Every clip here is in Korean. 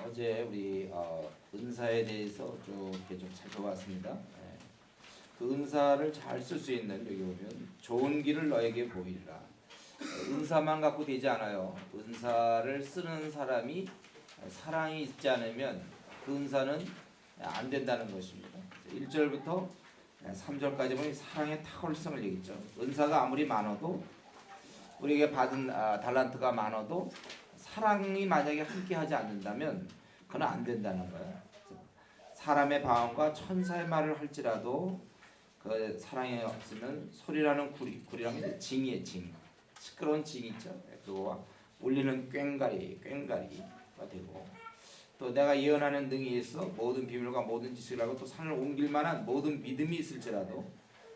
어제 우리 은사에 대해서 좀 이렇게 좀 살펴봤습니다. 그 은사를 잘 쓸 수 있는 여기 보면 좋은 길을 너에게 보이리라. 은사만 갖고 되지 않아요. 은사를 쓰는 사람이 사랑이 있지 않으면 그 은사는 안 된다는 것입니다. 1절부터 3절까지 보면 사랑의 탁월성을 얘기했죠. 은사가 아무리 많아도 우리에게 받은 달란트가 많아도 사랑이 만약에 함께하지 않는다면 그건 안 된다는 거예요. 사람의 방언과 천사의 말을 할지라도 그 사랑이 없으면 소리라는 구리라는 게 징이에요. 징. 시끄러운 징 있죠. 그거와 울리는 꽹가리가 되고, 또 내가 예언하는 등이 있어 모든 비밀과 모든 지식을 하고 또 산을 옮길 만한 모든 믿음이 있을지라도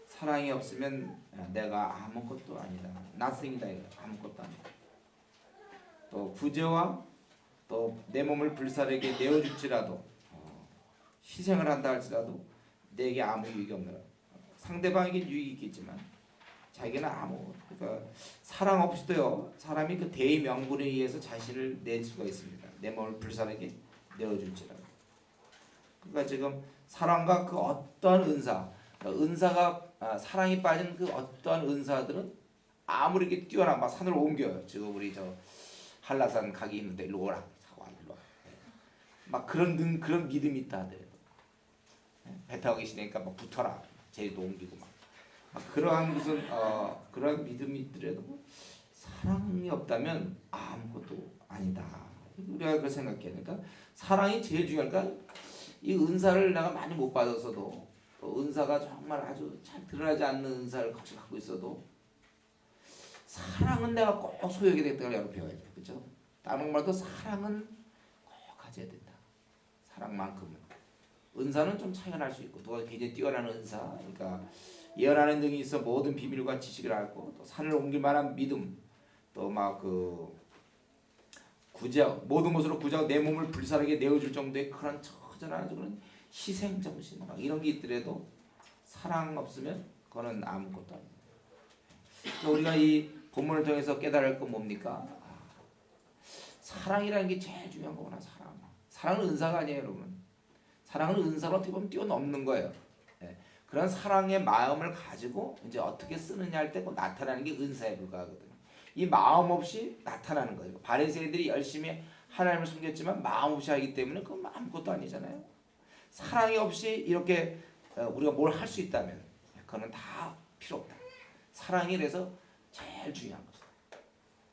사랑이 없으면 내가 아무것도 아니다. nothing이다. 아무것도 아니다. 또 구제와 또 내 몸을 불사르게 내어줄지라도 희생을 한다 할지라도 내게 아무 유익이 없노라. 상대방에게 유익이 있겠지만 자기는 그러니까 사랑 없이도요 사람이 그 대의 명분에 의해서 자신을 낼 수가 있습니다. 내 몸을 불사르게 내어줄지라도. 그러니까 지금 사랑과 그 어떠한 은사가 사랑이 빠진 그 어떠한 은사들은 아무리 이렇게 뛰어나 막 산을 옮겨요. 지금 우리 저 한라산 가기 힘든데 일로 오라. 일로 와. 막 그런 믿음이 있다 하더라고요. 배 타고 계시니까 막 붙어라. 제리도 옮기고 막 그러한 무슨 그러한 믿음이 있더라도 사랑이 없다면 아무것도 아니다. 우리가 그걸 생각해야 되니까 사랑이 제일 중요하니까 이 은사를 내가 많이 못 받아서도 은사가 정말 아주 잘 드러나지 않는 은사를 갖고 있어도 사랑은 내가 꼭 소유하게 됐다는 걸 여러분 배워야 돼요. 그렇죠? 다른 말도 사랑은 꼭 가져야 된다. 사랑만큼은. 은사는 좀 차이가 날 수 있고 또 굉장히 뛰어난 은사, 그러니까 예언하는 등이 있어 모든 비밀과 지식을 알고 또 산을 옮길 만한 믿음, 또 막 그 모든 것으로 구제하고 내 몸을 불사르게 내어줄 정도의 그런 처절한 그런 희생 정신 막 이런 게 있더라도 사랑 없으면 그거는 아무것도 아닙니다. 우리가 이 본문을 통해서 깨달을 건 뭡니까? 사랑이라는 게 제일 중요한 거구나. 사랑은 은사가 아니에요, 여러분. 사랑은 은사로 어떻게 보면 뛰어넘는 거예요. 그런 사랑의 마음을 가지고 이제 어떻게 쓰느냐 할 때 나타나는 게 은사에 불과하거든요. 이 마음 없이 나타나는 거예요. 바리새인들이 열심히 하나님을 섬겼지만 마음 없이 하기 때문에 그건 아무것도 아니잖아요. 사랑이 없이 이렇게 우리가 뭘 할 수 있다면 그거는 다 필요 없다. 사랑이 그래서 제일 중요한 거죠.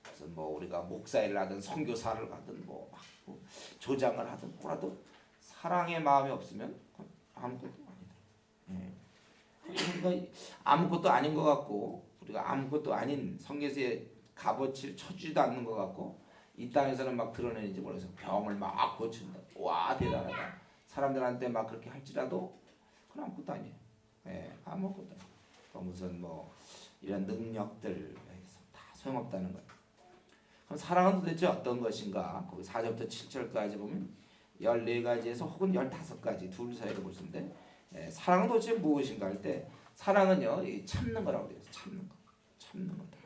그래서 뭐 우리가 목사일을 하든 선교사를 하든 뭐 조장을 하든 뭐라도 사랑의 마음이 없으면 아무것도 아니다. 그러니까 아무것도 아닌 것 같고 우리가 아무것도 아닌 성경에서의 값어치를 쳐주지도 않는 것 같고 이 땅에서는 막 드러내는지 모르겠어. 병을 막 고친다. 와 대단하다. 사람들한테 막 그렇게 할지라도 그건 아무것도 아니에요. 아무것도 아니에요. 무슨 뭐 이런 능력들 다 소용없다는 거예요. 그럼 사랑은 도대체 어떤 것인가? 거기 4절부터 7절까지 보면 14가지에서 혹은 15가지 둘 사이로 볼 수 있는데 사랑은 도대체 무엇인가 할 때 사랑은요 참는 거라고 그래요. 참는 거다.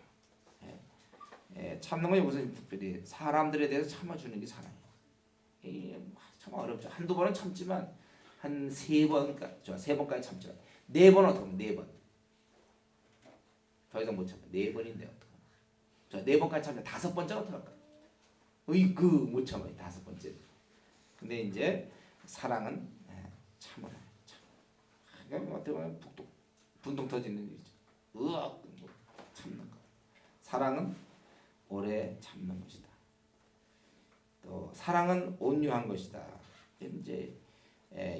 참는 건 무슨 특별히 사람들에 대해서 참아주는 게 사랑이에요. 참 어렵죠. 한두 번은 참지만 한 세 번까지 참지만 4번 어떻게 하면 4번 더 이상 못 참아. 4번인데 어떡하나. 저 4번까지 참면 5번째 어떡할까? 못 참아. 5번째. 근데 이제 사랑은 참으라. 그러니까 어떻게 보면 분통 터지는 일이죠. 참는 거. 사랑은 오래 참는 것이다. 또 사랑은 온유한 것이다. 이제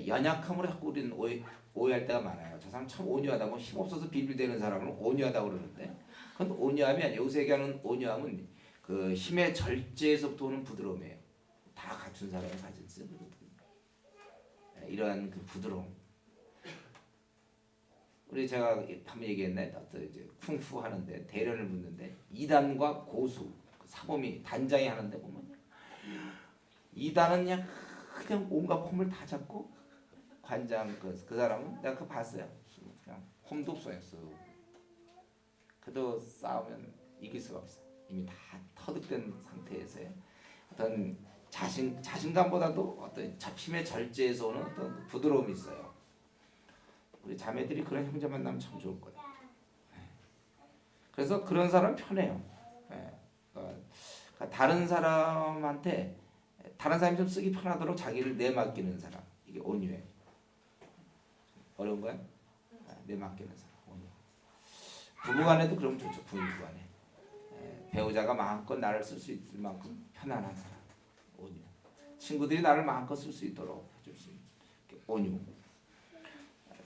연약함으로 자꾸 우리는 오해할 때가 많아요. 저 사람 참 온유하다고 힘없어서 비빌대는 사람은 온유하다고 그러는데 그건 온유함이 아니에요. 요새 얘기하는 온유함은 그 힘의 절제에서부터 오는 부드러움이에요. 다 갖춘 사람이 가진 쓰거든요. 이러한 그 부드러움. 우리 제가 한번 얘기했나요? 이제 쿵푸 하는데 대련을 붙는데 2단과 고수 사범이 단장이 하는데 보면 2단은 그냥 온갖 폼을 다 잡고 관장 그 사람은 내가 그거 봤어요. 그냥 폼도 없어요. 그래도 싸우면 이길 수가 없어. 이미 다 터득된 상태에서요. 어떤 자신감보다도 어떤 힘의 절제에서 오는 어떤 부드러움이 있어요. 우리 자매들이 그런 형제 만나면 참 좋을 거예요. 그래서 그런 사람 편해요. 그러니까 다른 사람한테 다른 사람이 좀 쓰기 편하도록 자기를 내맡기는 사람, 이게 온유예요. 어려운 거야? 내맡기는 사람, 온유. 부부간에도 그러면 좋죠. 부부간에 배우자가 마음껏 나를 쓸 수 있을 만큼 편안한 사람, 온유. 친구들이 나를 마음껏 쓸 수 있도록 해줄 수 있는 온유.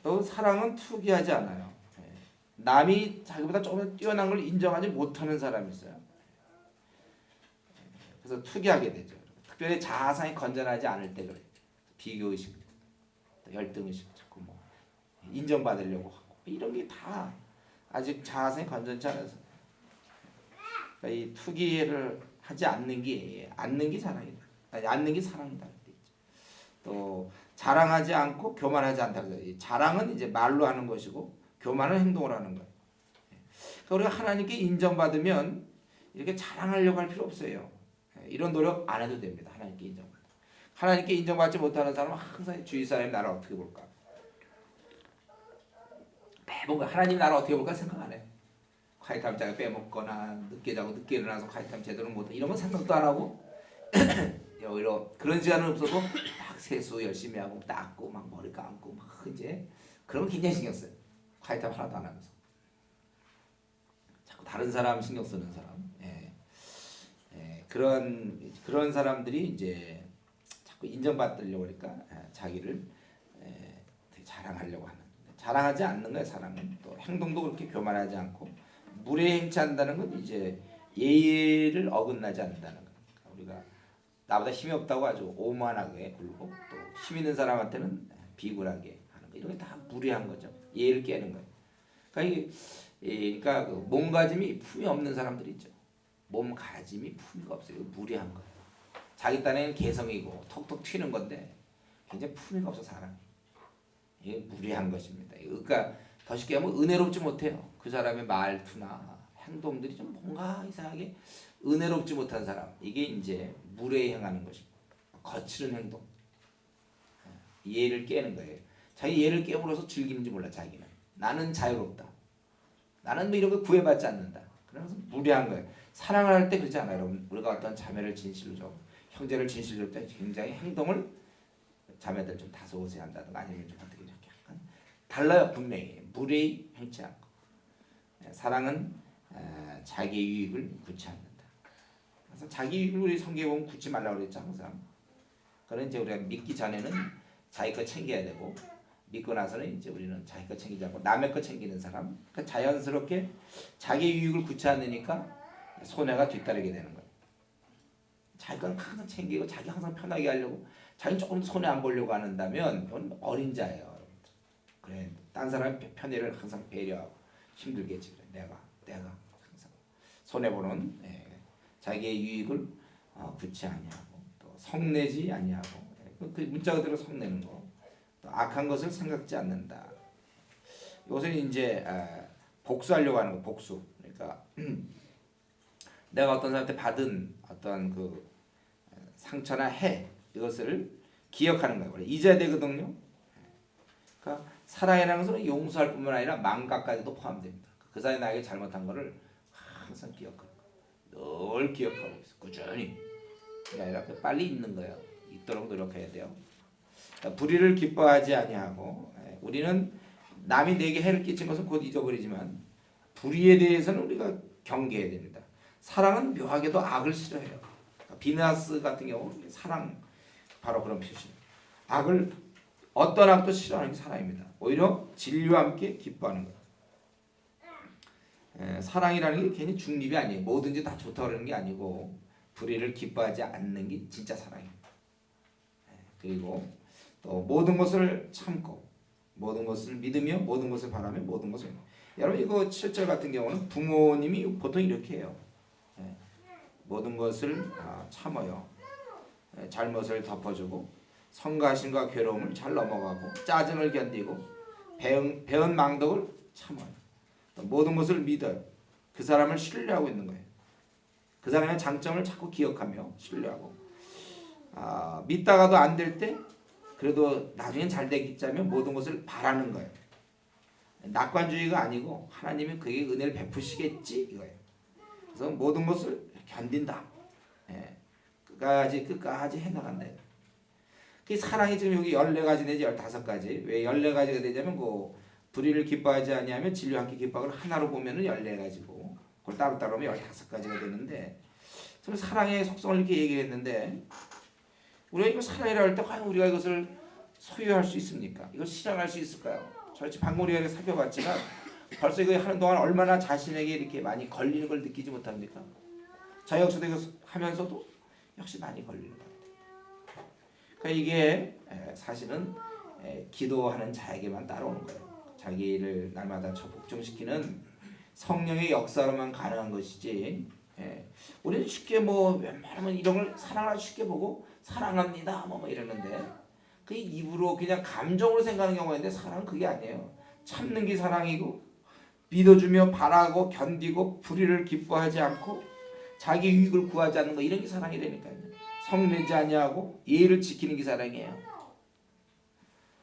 또 사랑은 투기하지 않아요. 남이 자기보다 조금 더 뛰어난 걸 인정하지 못하는 사람이 있어요. 그래서 투기하게 되죠. 특별히 자아상이 건전하지 않을 때 그래. 비교의식, 열등의식, 자꾸 뭐 인정받으려고 하고 이런 게 다 아직 자아상이 건전치 않아서. 그러니까 이 투기를 하지 않는 게 자랑이다. 아니, 않는 게 사랑이다. 또 자랑하지 않고 교만하지 않다. 자랑은 이제 말로 하는 것이고 교만은 행동을 하는 거예요. 그러니까 우리가 하나님께 인정받으면 이렇게 자랑하려고 할 필요 없어요. 이런 노력 안 해도 됩니다. 하나님께 인정받아. 하나님께 인정받지 못하는 사람은 항상 주위 사람이 나를 어떻게 볼까? 매번 하나님 나를 어떻게 볼까 생각 안 해. 콰이트하면 자기가 빼먹거나 늦게 자고 늦게 일어나서 콰이트하면 제대로 못 이런 건 생각도 안 하고 오히려 그런 시간은 없어도 막 세수 열심히 하고 닦고 막 머리 감고 막 이제 그런 거 굉장히 신경 써요. 콰이트함 하나도 안 하면서 자꾸 다른 사람 신경 쓰는 사람. 그런 사람들이 이제 자꾸 인정받으려고 하니까 자기를 되게 자랑하려고 하는. 자랑하지 않는 거예요. 사람은 또 행동도 그렇게 교만하지 않고 무례행치한다는 건 이제 예의를 어긋나지 않는다는 거예요. 그러니까 우리가 나보다 힘이 없다고 아주 오만하게 굴고 또 힘 있는 사람한테는 비굴하게 하는 거 이런 게 다 무례한 거죠. 예의를 깨는 거예요. 그러니까 그 몸가짐이 품이 없는 사람들이 있죠. 몸가짐이 품위가 없어요. 무례한 거예요. 자기 딴에는 개성이고 톡톡 튀는 건데 굉장히 품위가 없어 사람이. 이게 무례한 것입니다. 그러니까 더 쉽게 하면 은혜롭지 못해요. 그 사람의 말투나 행동들이 좀 뭔가 이상하게 은혜롭지 못한 사람. 이게 이제 무례히 행하는 것입니다. 거칠은 행동. 예를 깨는 거예요. 자기 예를 깨물어서 즐기는지 몰라 자기는. 나는 자유롭다. 나는 뭐 이런 거 구애받지 않는다. 그래서 무례한 거예요. 사랑을 할 때 그렇지 않아요. 여러분 우리가 어떤 자매를 진실로 줘, 형제를 진실로 줄 때 굉장히 행동을 자매들 좀 다소곳이 한다든가 아니면 좀 어떻게 이렇게 약간 달라요. 분명히 무례히 행치 않고. 사랑은 자기 유익을 구치 않는다. 그래서 자기 유익을 우리 성경에 보면 구치 말라고 그랬죠 항상. 그런 이제 우리가 믿기 전에는 자기 거 챙겨야 되고 믿고 나서는 이제 우리는 자기 거 챙기지 않고 남의 거 챙기는 사람. 그러니까 자연스럽게 자기 유익을 구치 않으니까 손해가 뒤따르게 되는 거예요. 자기 건 항상 챙기고 자기 항상 편하게 하려고 자기는 조금 손해 안 보려고 한다면 이건 어린 자예요. 그래, 딴 사람 편의를 항상 배려하고 힘들겠지. 그래. 내가 항상 손해 보는 자기의 유익을 구치 아니하고 또 성내지 아니하고 그 문자 그대로 성내는 거. 또 악한 것을 생각지 않는다. 이것은 이제 복수하려고 하는 거. 복수. 그러니까 내가 어떤 사람한테 받은 어떤 그 상처나 해 이것을 기억하는 거예요. 잊어야 되거든요. 그러니까 사랑이라는 것은 용서할 뿐만 아니라 망각까지도 포함됩니다. 그 사람이 나에게 잘못한 것을 항상 기억하고 늘 기억하고 있어. 꾸준히. 그게 아니라 빨리 잊는 거예요. 잊도록 노력해야 돼요. 그러니까 불의를 기뻐하지 아니하고 우리는 남이 내게 해를 끼친 것은 곧 잊어버리지만 불의에 대해서는 우리가 경계해야 됩니다. 사랑은 묘하게도 악을 싫어해요. 비나스 같은 경우 사랑 바로 그런 표시입니다. 악을 어떤 악도 싫어하는 게 사랑입니다. 오히려 진리와 함께 기뻐하는 거예요. 사랑이라는 게 괜히 중립이 아니에요. 뭐든지 다 좋다고 그러는 게 아니고 불의를 기뻐하지 않는 게 진짜 사랑입니다. 그리고 또 모든 것을 참고 모든 것을 믿으며 모든 것을 바라며 모든 것을 여러분 이거 7절 같은 경우는 부모님이 보통 이렇게 해요. 모든 것을 참아요. 잘못을 덮어주고 성가심과 괴로움을 잘 넘어가고 짜증을 견디고 배은 망덕을 참아요. 모든 것을 믿어요. 그 사람을 신뢰하고 있는 거예요. 그 사람의 장점을 자꾸 기억하며 신뢰하고 믿다가도 안 될 때 그래도 나중엔 잘 되겠자면 모든 것을 바라는 거예요. 낙관주의가 아니고 하나님이 그에게 은혜를 베푸시겠지 이거예요. 그래서 모든 것을 견딘다. 예, 끝까지 해나간다. 그 사랑이 지금 여기 14가지 내지 15가지. 왜 14가지가 되냐면 그 불의를 기뻐하지 아니하면 진리와 함께 기뻐하고 하나로 보면은 14가지고 그걸 따로따로 하면 15가지가 되는데 저는 사랑의 속성을 이렇게 얘기했는데 우리가 이거 사랑이라 할 때 과연 우리가 이것을 소유할 수 있습니까? 이걸 실현할 수 있을까요? 저희 방금 우리가 이렇게 살펴봤지만 벌써 이거 하는 동안 얼마나 자신에게 이렇게 많이 걸리는 걸 느끼지 못합니까? 저 역시도 이거 하면서도 역시 많이 걸리는 것 같아요. 그러니까 이게 사실은 기도하는 자에게만 따라오는 거예요. 자기를 날마다 복종시키는 성령의 역사로만 가능한 것이지. 우리는 쉽게 웬만하면 이런 걸 사랑을 쉽게 보고 사랑합니다 뭐 이러는데 그 입으로 그냥 감정으로 생각하는 경우가 있는데 사랑은 그게 아니에요. 참는 게 사랑이고 믿어주며 바라고 견디고 불의를 기뻐하지 않고 자기 유익을 구하지 않는 거 이런 게 사랑이라니까요. 성내지 아니하고 예의를 지키는 게 사랑이에요.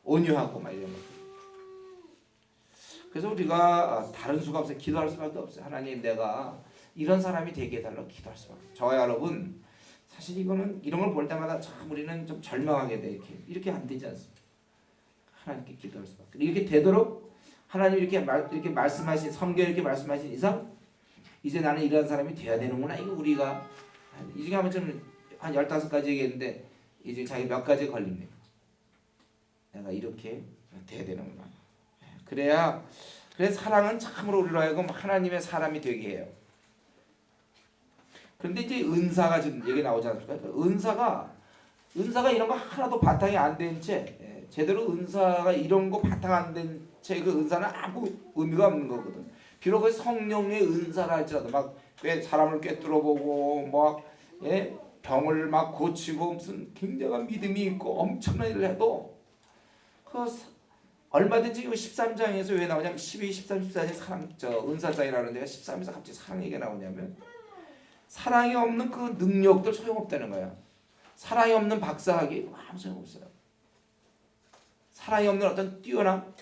온유하고 막 이런 거. 그래서 우리가 다른 수가 없어요. 기도할 수밖에 없어요. 하나님 내가 이런 사람이 되게 해달라고 기도할 수밖에 없어요. 저와 여러분 사실 이런 걸 볼 때마다 참 우리는 좀 절망하게 돼. 이렇게 안 되지 않습니까? 하나님께 기도할 수밖에. 이렇게 되도록 하나님 이렇게 말씀하신 성경 이렇게 말씀하신 이상 이제 나는 이런 사람이 돼야 되는구나. 이거 우리가 이 중에 한 15가지 얘기했는데 이제 자기 몇 가지 걸립니다. 내가 이렇게 돼야 되는구나. 그래서 사랑은 참으로 우리로 하여금 하나님의 사람이 되게 해요. 그런데 이제 은사가 지금 얘기 나오지 않습니까? 은사가 이런 거 하나도 바탕이 안 된 채 제대로 은사가 이런 거 바탕 안 된 채 그 은사는 아무 의미가 없는 거거든. 비록 그 성령의 은사라 할지라도 막 사람을 꿰뚫어 보고 병을 막 고치고 무슨 굉장한 믿음이 있고 엄청난 일을 해도 얼마든지 13장에서 왜 나오냐면 12, 13, 14장 은사장이라는 데가 13에서 갑자기 사랑 얘기가 나오냐면 사랑이 없는 그 능력들 소용없다는 거야. 사랑이 없는 박사학위 아무 소용없어요. 사랑이 없는 어떤 뛰어남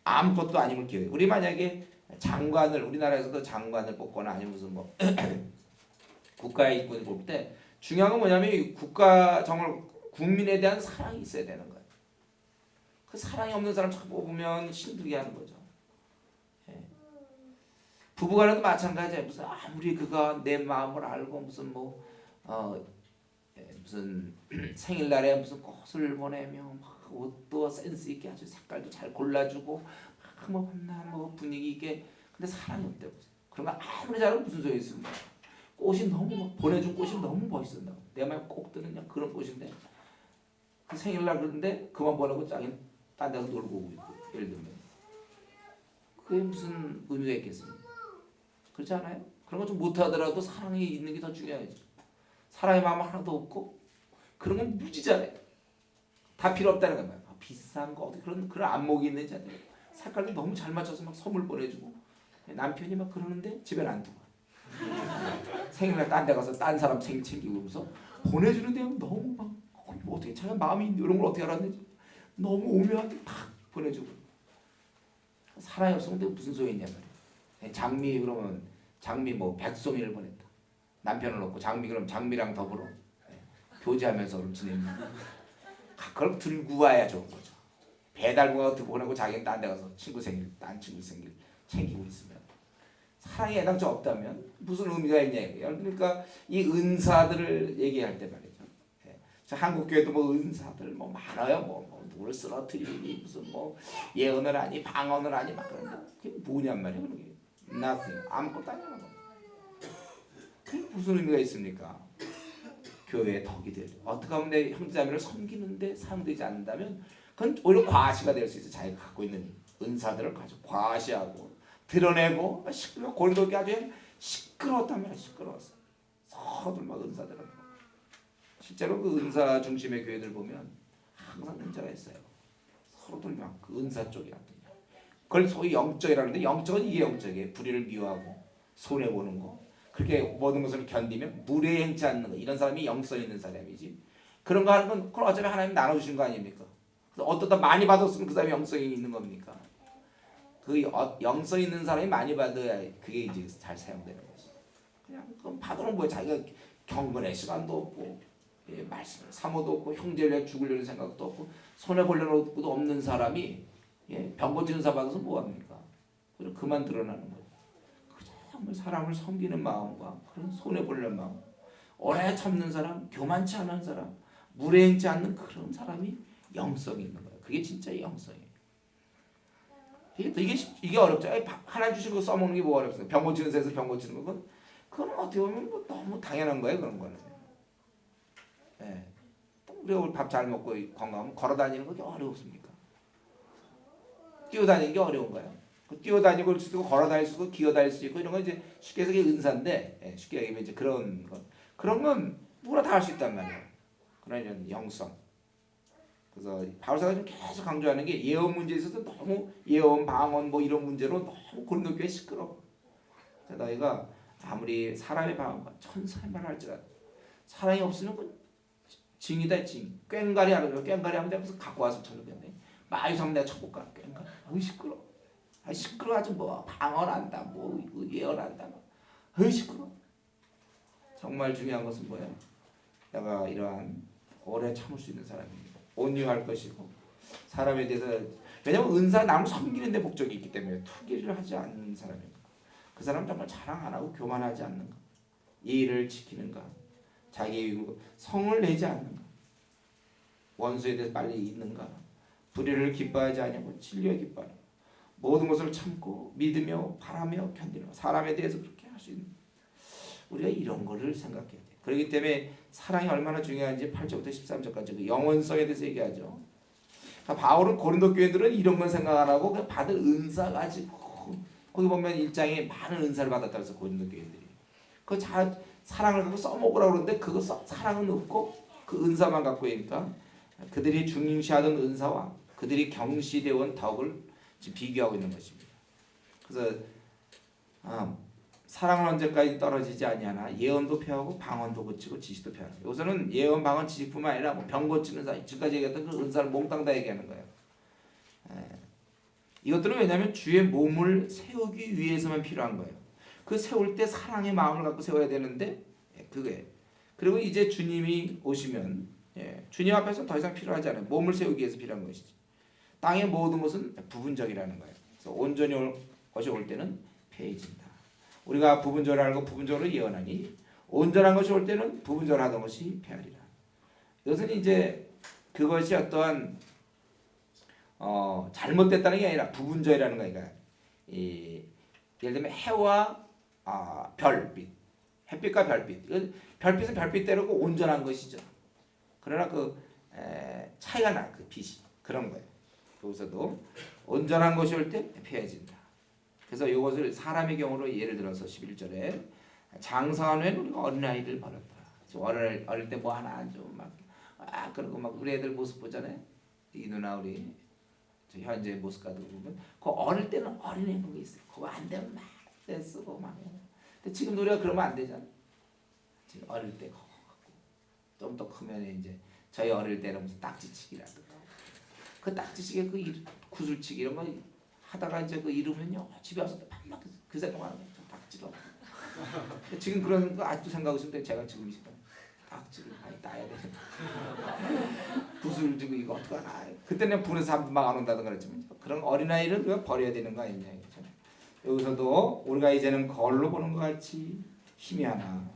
아무것도 아님을 기억해. 우리 만약에 우리나라에서도 장관을 뽑거나 아니면 무슨 국가의 일꾼을 뽑을 때 중요한 건 뭐냐면 국가 정말 국민에 대한 사랑이 있어야 되는 거예요. 그 사랑이 없는 사람 자꾸 뽑으면 힘들게 하는 거죠. 부부간에도 마찬가지예요. 무슨 아무리 그가 내 마음을 알고 무슨 무슨 생일날에 무슨 꽃을 보내며 막 옷도 센스 있게 아주 색깔도 잘 골라주고 막 분위기 있게 근데 사랑이 없대요. 그런 거 아무리 잘하면 무슨 소용이 있습니까? 꽃이 너무 보내준 꽃이 너무 멋있었나 내 마음에 꼭 드는 그런 꽃인데 그 생일날 그런데 그만 보내고 딴 데서 놀고 오고 있고 예를 들면 그게 무슨 의미가 있겠습니까? 그렇지 않아요? 그런 거 좀 못하더라도 사랑이 있는 게 더 중요하죠. 사랑의 마음 하나도 없고 그런 건 무지잖아요. 다 필요 없다는 거예요. 비싼 거 그런 안목이 있는지 아니에요. 색깔도 너무 잘 맞춰서 막 선물 보내주고 남편이 막 그러는데 집에 안 두고 생일날 딴 데 가서 딴 사람 생일 챙기고서 보내주는데 너무 막 어떻게 자기 마음이 이런 걸 어떻게 알았는지 너무 오묘하게 탁 보내주고 사랑이 없으면 무슨 소용이 있냐 말이에요. 장미 백송이를 보냈다. 남편을 놓고 그럼 장미랑 더불어 교제하면서 그럼 지내는 그걸 들고 와야 좋은 거죠. 배달부가 듣고 보내고 자기는 딴 데 가서 딴 친구 생일 챙기고 있으면 사랑이 애당초 없다면 무슨 의미가 있냐 이거예요. 그러니까 이 은사들을 얘기할 때 말이죠. 저 한국 교회도 은사들 많아요. 누구를 쓰러뜨리니 무슨 예언을 하니 방언을 하니 막 그런데 그게 뭐냔 말이에요. 그게 nothing 아무것도 아니야. 그게 무슨 의미가 있습니까? 교회의 덕이 되죠. 어떻게 하면 내 형제자매를 섬기는데 사용되지 않는다면 그건 오히려 과시가 될 수 있어요. 자기가 갖고 있는 은사들을 가지고 과시하고 드러내고 고린도교회 아주 시끄러웠단 말이야. 시끄러웠어. 서둘 막 은사들을 실제로 그 은사 중심의 교회들 보면 항상 은사가 있어요. 서로들 막 그 은사 쪽이야. 그걸 소위 영적이라는데 영적은 이게 영적이에요. 불의를 미워하고 손해 보는 거. 그렇게 모든 것을 견디며 무례행치 않는 거, 이런 사람이 영성 있는 사람이지. 그런 거 하는 건 그건 어차피 하나님 나눠주신 거 아닙니까? 그래서 어떻다 많이 받았으면 그 사람이 영성이 있는 겁니까? 그 영성 있는 사람이 많이 받아야 그게 이제 잘 사용되는 거지. 그냥 그건 받으면 뭐야, 자기가 경건의 시간도 없고, 예, 말씀을 사모도 없고, 형제를 죽으려는 생각도 없고, 손해 보려는 것도 없는 사람이, 예, 병 고치는 사 받아서 뭐 합니까? 그래서 그만 드러나는 거예요. 정말 사람을 섬기는 마음과 그런 손해 보려는 마음, 오래 참는 사람, 교만치 않은 사람, 무례행치 않는 그런 사람이 영성이 있는 거예요. 그게 진짜 영성이에요. 이게 어렵죠. 하나 주신 거 써먹는 게 뭐 어렵어요? 병 고치는 데서 병 고치는 거, 그건 어떻게 보면 뭐 너무 당연한 거예요. 그런 거는. 예. 우리가 밥 잘 먹고 건강하면 걸어 다니는 거 어렵습니까? 뛰어다니는 게 어려운가요? 뛰어다니고 수도 걸어 다닐 수도 기어 다닐 수 있고 이런 건 이제 쉽게 해서 은사인데, 예, 쉽게 얘기하면 이제 그런 건 누구나 다 할 수 있단 말이에요. 그런 이런 영성. 그래서 바울사가 좀 계속 강조하는 게 예언 문제에 있어서 너무 예언 방언 뭐 이런 문제로 너무 고린도 교회 시끄러워. 너희가 아무리 사람의 방언과 천사의 말을 할지라도 사랑이 없으면 그 징이다 징. 꽹가리 하는 꽹가리 하면 내가 무슨 갖고 와서 쳐주겠네. 마이 삼 내가 쳐볼까? 꽹가리. 시끄러. 시끄러워하지 뭐 방언한다 뭐 예언한다 시끄러. 정말 중요한 것은 뭐예요? 내가 이러한 오래 참을 수 있는 사람입니다. 온유할 것이고 사람에 대해서, 왜냐하면 은사 남을 섬기는 데 목적이 있기 때문에 투기를 하지 않는 사람입니다. 그 사람 정말 자랑 안 하고 교만하지 않는가, 예의를 지키는가, 자기의 성을 내지 않는가, 원수에 대해서 빨리 잊는가, 불의를 기뻐하지 않냐고 진리에 기뻐하는, 모든 것을 참고 믿으며 바라며 견디는, 사람에 대해서 그렇게 할 수 있는, 우리가 이런 거를 생각해야 돼. 그렇기 때문에 사랑이 얼마나 중요한지 8절부터 13절까지 그 영원성에 대해서 얘기하죠. 그러니까 바울은 고린도 교인들은 이런 건 생각 안 하고 그냥 받은 은사 가지고, 거기 보면 1장에 많은 은사를 받았다 그래서 고린도 교인들이 그 사랑을 갖고 써먹으라고 그러는데 그거 사랑은 없고 그 은사만 갖고 있으니까 그들이 중요시하던 은사와 그들이 경시되어온 덕을 지금 비교하고 있는 것입니다. 그래서 사랑은 언제까지 떨어지지 아니하나 예언도 펴하고 방언도 고치고 지식도 펴하라. 여기서는 예언, 방언, 지식뿐만 아니라 뭐 병 고치는 사, 지금까지 얘기했던 그 은사를 몽땅 다 얘기하는 거예요. 이것들은 왜냐하면 주의 몸을 세우기 위해서만 필요한 거예요. 그 세울 때 사랑의 마음을 갖고 세워야 되는데, 그게 그리고 이제 주님이 오시면, 주님 앞에서 더 이상 필요하지 않아요. 몸을 세우기 위해서 필요한 것이지. 땅의 모든 것은 부분적이라는 거예요. 그래서 온전히 것이 올 때는 폐해진다. 우리가 부분적으로 알고 부분적으로 예언하니 온전한 것이 올 때는 부분적으로 하던 것이 폐하리라. 이것은 이제 그것이 어떠한 잘못됐다는 게 아니라 부분적이라는 거니까, 예를 들면 해와 별빛, 햇빛과 별빛, 별빛은 별빛대로고 온전한 것이죠. 그러나 그 차이가 나, 그 빛이 그런 거예요. 여기서도 온전한 것이 올 때 폐해진다. 그래서 이것을 사람의 경우로 예를 들어서 11절에 장성한 후에는 우리가 어린아이를 버렸다. 어릴 때 뭐 하나 좀 막 그러고 막 우리 애들 모습 보잖아요. 이 누나 우리 현재 모습 가지고 보면 그 어릴 때는 어린애 그게 있어요. 그거 안 되면 막 떼쓰고 막. 근데 지금 우리가 그러면 안 되잖아. 지금 어릴 때 좀 더 크면 이제 저희 어릴 때는 무슨 딱지치기라든가 그 딱지치기 그 구슬치기 이런 거 하다가 이제 그 이러면요 집에 와서 막 그 생각만 하면 좀 딱지로. 지금 그런 거 아직도 생각하고 있는데 제가 지금 이 시간 딱지를 많이 따야 돼. 구슬 지고 이거 어떡하나. 그때는 분해서 한 번 막 안 온다든가 그랬지만 그런 어린아이를 우리가 버려야 되는 거 아니냐. 여기서도 우리가 이제는 거울로 보는 것 같이 희미하나.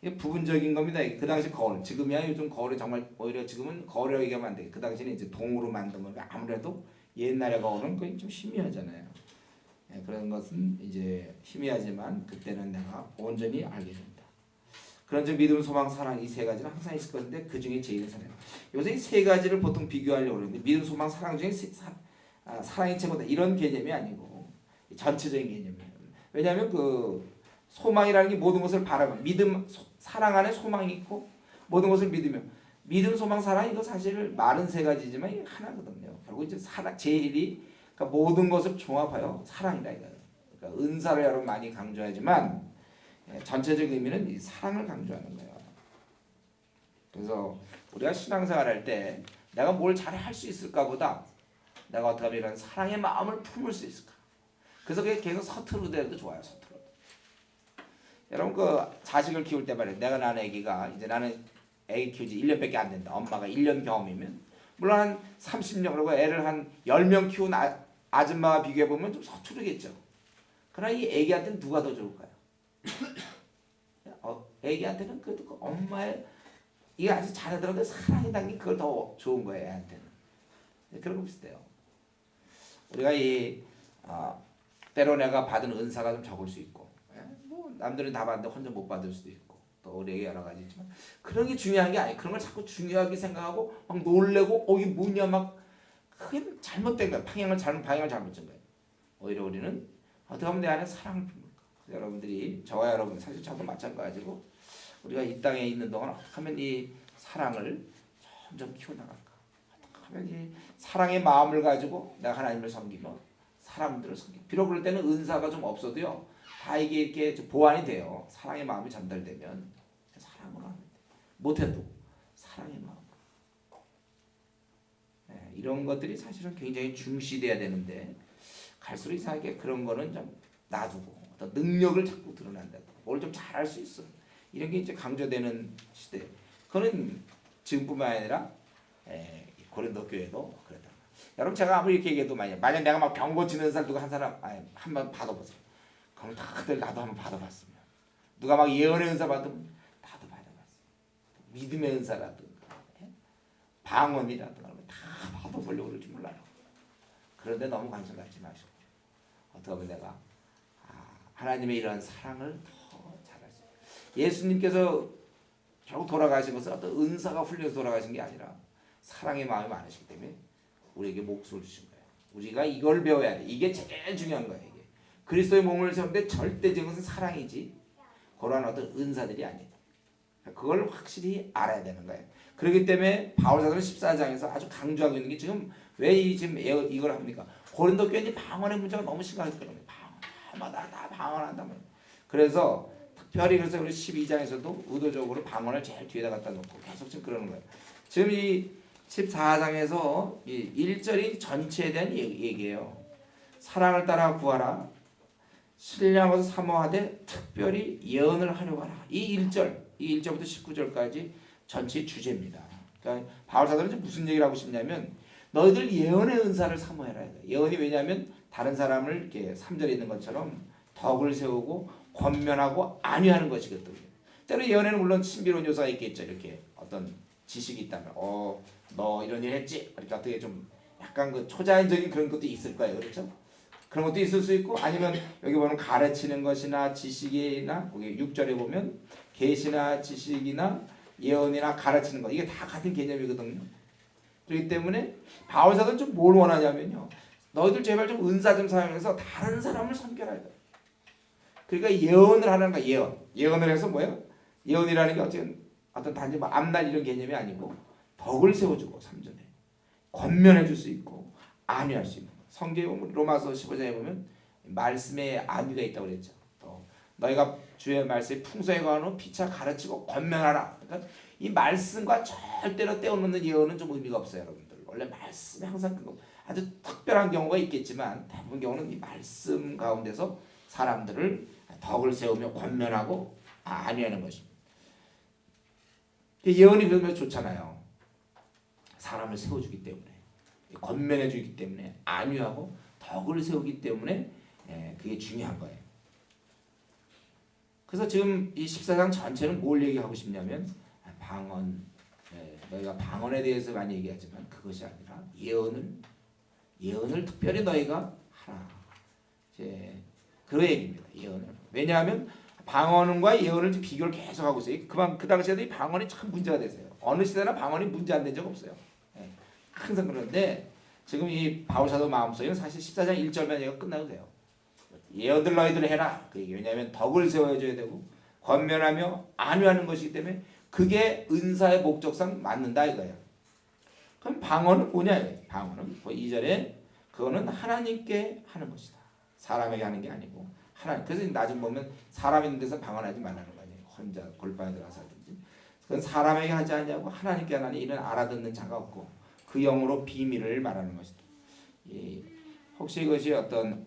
이게 부분적인 겁니다. 그 당시 거울, 지금이야 요즘 거울이 정말 오히려 지금은 거울이라고 얘기하면 안 돼. 그 당시에는 이제 동으로 만든 거니까 아무래도 옛날에 거울은 거의 좀 희미하잖아요. 그런 것은 이제 희미하지만 그때는 내가 온전히 알게 된다. 그런 즉 믿음, 소망, 사랑 이 세 가지는 항상 있을 것인데 그 중에 제일 사랑. 요새 이 세 가지를 보통 비교하려고 그러는데 믿음, 소망, 사랑 중에 사랑이 최고다 이런 개념이 아니고 전체적인 개념이에요. 왜냐하면 그 소망이라는 게 모든 것을 바라고 믿음, 사랑 안에 소망이 있고 모든 것을 믿으며 믿음, 소망, 사랑 이거 사실 말은 세 가지지만 이게 하나거든요. 결국 이제 사랑 제일이 그러니까 모든 것을 종합하여 사랑이다 이거예요. 그러니까 은사를 여러분 많이 강조하지만 전체적 의미는 이 사랑을 강조하는 거예요. 그래서 우리가 신앙생활 할 때 내가 뭘 잘 할 수 있을까 보다 내가 어떻게 하면 이런 사랑의 마음을 품을 수 있을까. 그래서 그게 계속 서투르더라도 좋아요. 서투르. 여러분 그 자식을 키울 때 말이에요. 내가 낳은 아기가 이제 나는 아기 키우지 1년밖에 안 된다. 엄마가 1년 경험이면 물론 한 30년 그리고 애를 한 10명 키운 아줌마와 비교해 보면 좀 서투르겠죠. 그러나 이 아기한테는 누가 더 좋을까요? 아기한테는 그래도 그 엄마의 이게 아주 잘하더라도 사랑이 담긴 그걸 더 좋은 거예요. 애한테는. 그런 거 비슷해요. 우리가 때로 내가 받은 은사가 좀 적을 수 있고 뭐 남들은 다 받는데 혼자 못 받을 수도 있고 또 우리에게 여러 가지 있지만 그런 게 중요한 게 아니에요. 그런 걸 자꾸 중요하게 생각하고 막 놀래고 이게 뭐냐 막 그게 잘못된 거야. 방향을 잘못 준 거예요. 오히려 우리는 어떻게 하면 내 안에 사랑을 품을까. 여러분들이 저와 여러분 사실 저도 마찬가지고 우리가 이 땅에 있는 동안 어떻게 하면 이 사랑을 점점 키워나갈까. 어떻게 하면 이 사랑의 마음을 가지고 내가 하나님을 섬기며 사람들을 섬기며 비록 그럴 때는 은사가 좀 없어도요. 다 이게 이렇게 보완이 돼요. 사랑의 마음이 전달되면 사랑으로 하면 돼. 못해도 사랑의 마음. 이런 것들이 사실은 굉장히 중시돼야 되는데 갈수록 이상하게 그런 거는 좀 놔두고 어떤 능력을 자꾸 드러난다. 뭘 좀 잘할 수 있어. 이런 게 이제 강조되는 시대. 그거는 지금뿐만 아니라 고린도 교회도 그랬다. 여러분 제가 아무리 이렇게 얘기해도 만약 내가 막 병 고치는 사람 누가 한 사람 한번 받아보세요. 그럼 다들 나도 한번 받아봤으면. 누가 막 예언의 은사 받으면 나도 받아봤으면. 믿음의 은사라든가 방언이라든가 다 받아보려고 그러지 몰라요. 그런데 너무 관심 갖지 마시고 어떻게 하면 내가 하나님의 이러한 사랑을 더 잘할 수 있어요. 예수님께서 결국 돌아가신 것은 어떤 은사가 훈련해서 돌아가신 게 아니라 사랑의 마음이 많으시기 때문에 우리에게 목숨을 주신 거예요. 우리가 이걸 배워야 돼. 이게 제일 중요한 거예요. 이게. 그리스도의 몸을 세우는데 절대적인 것은 사랑이지 그러한 어떤 은사들이 아니다. 그걸 확실히 알아야 되는 거예요. 그렇기 때문에 바울사도는 14장에서 아주 강조하고 있는 게 지금 왜 지금 이걸 합니까? 고린도 교회는 방언의 문제가 너무 심각하기 때문에 방언마다 다 방언한단 말이에요. 그래서 특별히 그래서 우리 12장에서도 의도적으로 방언을 제일 뒤에다 갖다 놓고 계속 지금 그러는 거예요. 지금 이 14장에서 이 1절이 전체에 대한 얘기예요. 사랑을 따라 구하라. 신령하고 사모하되 특별히 예언을 하려고 하라. 이 1절부터 19절까지 전체 주제입니다. 그러니까 바울 사도는 무슨 얘기를 하고 싶냐면 너희들 예언의 은사를 사모해라. 예언이 왜냐하면 다른 사람을 이렇게 3절에 있는 것처럼 덕을 세우고 권면하고 안위하는 것이거든요. 때로 예언에는 물론 신비로운 요소가 있겠죠. 이렇게 어떤 지식이 있다면 너 이런 일 했지? 그러니까 어떻게 좀 약간 그 초자연적인 그런 것도 있을 거예요. 그렇죠? 그런 것도 있을 수 있고 아니면 여기 보면 가르치는 것이나 지식이나 거기 6절에 보면 계시나 지식이나 예언이나 가르치는 것 이게 다 같은 개념이거든요. 그렇기 때문에 바울 사도는 좀 뭘 원하냐면요. 너희들 제발 좀 은사 좀 사용해서 다른 사람을 섬겨라. 그러니까 예언을 하는 거야. 예언을 해서 뭐예요? 예언이라는 게 어떤 단지 뭐 앞날 이런 개념이 아니고 덕을 세워주고 3절에 권면해 줄 수 있고 안위할 수 있는 거. 성경에 보면 로마서 15장에 보면 말씀에 안위가 있다고 그랬죠. 또 너희가 주의 말씀에 풍성히 거하노 피차 가르치고 권면하라. 그러니까 이 말씀과 절대로 떼어놓는 예언은 좀 의미가 없어요, 여러분들. 원래 말씀이 항상 아주 특별한 경우가 있겠지만 대부분 경우는 이 말씀 가운데서 사람들을 덕을 세우며 권면하고 안위하는 것입니다. 예언이 그러면 좋잖아요. 사람을 세워주기 때문에 권면해주기 때문에 안위하고 덕을 세우기 때문에 그게 중요한 거예요. 그래서 지금 이 14장 전체는 뭘 얘기하고 싶냐면 방언, 너희가 방언에 대해서 많이 얘기하지만 그것이 아니라 예언을 특별히 너희가 하라. 그런 얘기입니다. 예언을. 왜냐하면 방언과 예언을 비교를 계속하고 있어요. 그 당시에도 이 방언이 참 문제가 됐어요. 어느 시대나 방언이 문제 안 된 적 없어요. 항상 그런데 지금 이 바울 사도 마음속에는 사실 14장 1절만 얘기가 끝나도 돼요. 예언들 너희들 해라. 왜냐하면 덕을 세워줘야 되고 권면하며 안위하는 것이기 때문에 그게 은사의 목적상 맞는다 이거예요. 그럼 방언은 뭐냐? 방언은 2절에 그거는 하나님께 하는 것이다. 사람에게 하는 게 아니고 하나님. 그래서 나중 보면 사람 있는 데서 방언하지 말라는 거 아니에요. 혼자 골방에 들어가서 하든지. 그건 사람에게 하지 않냐고 하나님께 하나니 이는 알아듣는 자가 없고 그 영으로 비밀을 말하는 것이다. 혹시 이것이 어떤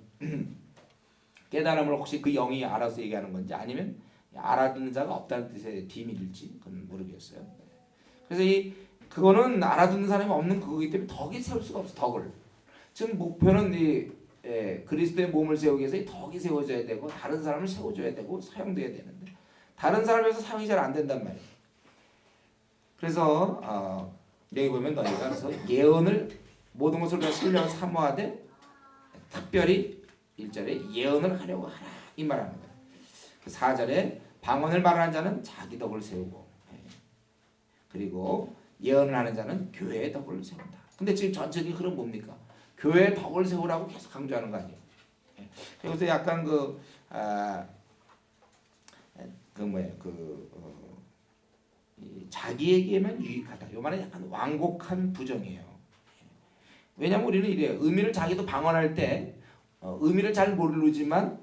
깨달음을 혹시 그 영이 알아서 얘기하는 건지 아니면 알아듣는 자가 없다는 뜻의 비밀일지 그건 모르겠어요. 그래서 그거는 알아듣는 사람이 없는 그거기 때문에 덕이 세울 수가 없어. 덕을. 지금 목표는 그리스도의 몸을 세우기 위해서 이 덕이 세워져야 되고 다른 사람을 세워줘야 되고 사용돼야 되는데 다른 사람에서 사용이 잘 안 된단 말이에요. 그래서 여기 보면 너희가 그래서 예언을 모든 것을 다 신령을 사모하되 특별히 1절에 예언을 하려고 하라 이 말하는 거예요. 4절에 방언을 말하는 자는 자기 덕을 세우고 그리고 예언을 하는 자는 교회의 덕을 세운다. 근데 지금 전체적인 흐름 뭡니까? 교회의 덕을 세우라고 계속 강조하는 거 아니에요. 그래서 약간 자기에게만 유익하다. 요 말은 약간 완곡한 부정이에요. 왜냐면 우리는 이래요. 의미를 자기도 방언할 때 의미를 잘 모르지만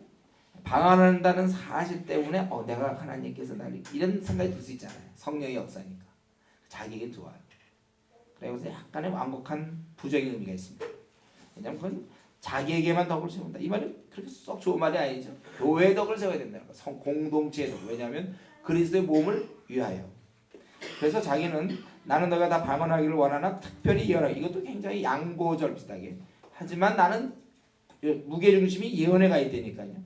방언한다는 사실 때문에 내가 하나님께서 나를 이런 생각이 들 수 있잖아요. 성령의 역사니까. 자기에게 좋아요. 그래서 약간의 완곡한 부정의 의미가 있습니다. 왜냐면 그건 자기에게만 덕을 세운다. 이 말이 그렇게 썩 좋은 말이 아니죠. 교회의 덕을 세워야 된다는 거. 공동체의 덕. 왜냐하면 그리스도의 몸을 위하여. 그래서 자기는 나는 너가 다 방언하기를 원하나 특별히 예언하기. 이것도 굉장히 양보절 비슷하게. 하지만 나는 무게중심이 예언에 가 있다니까요.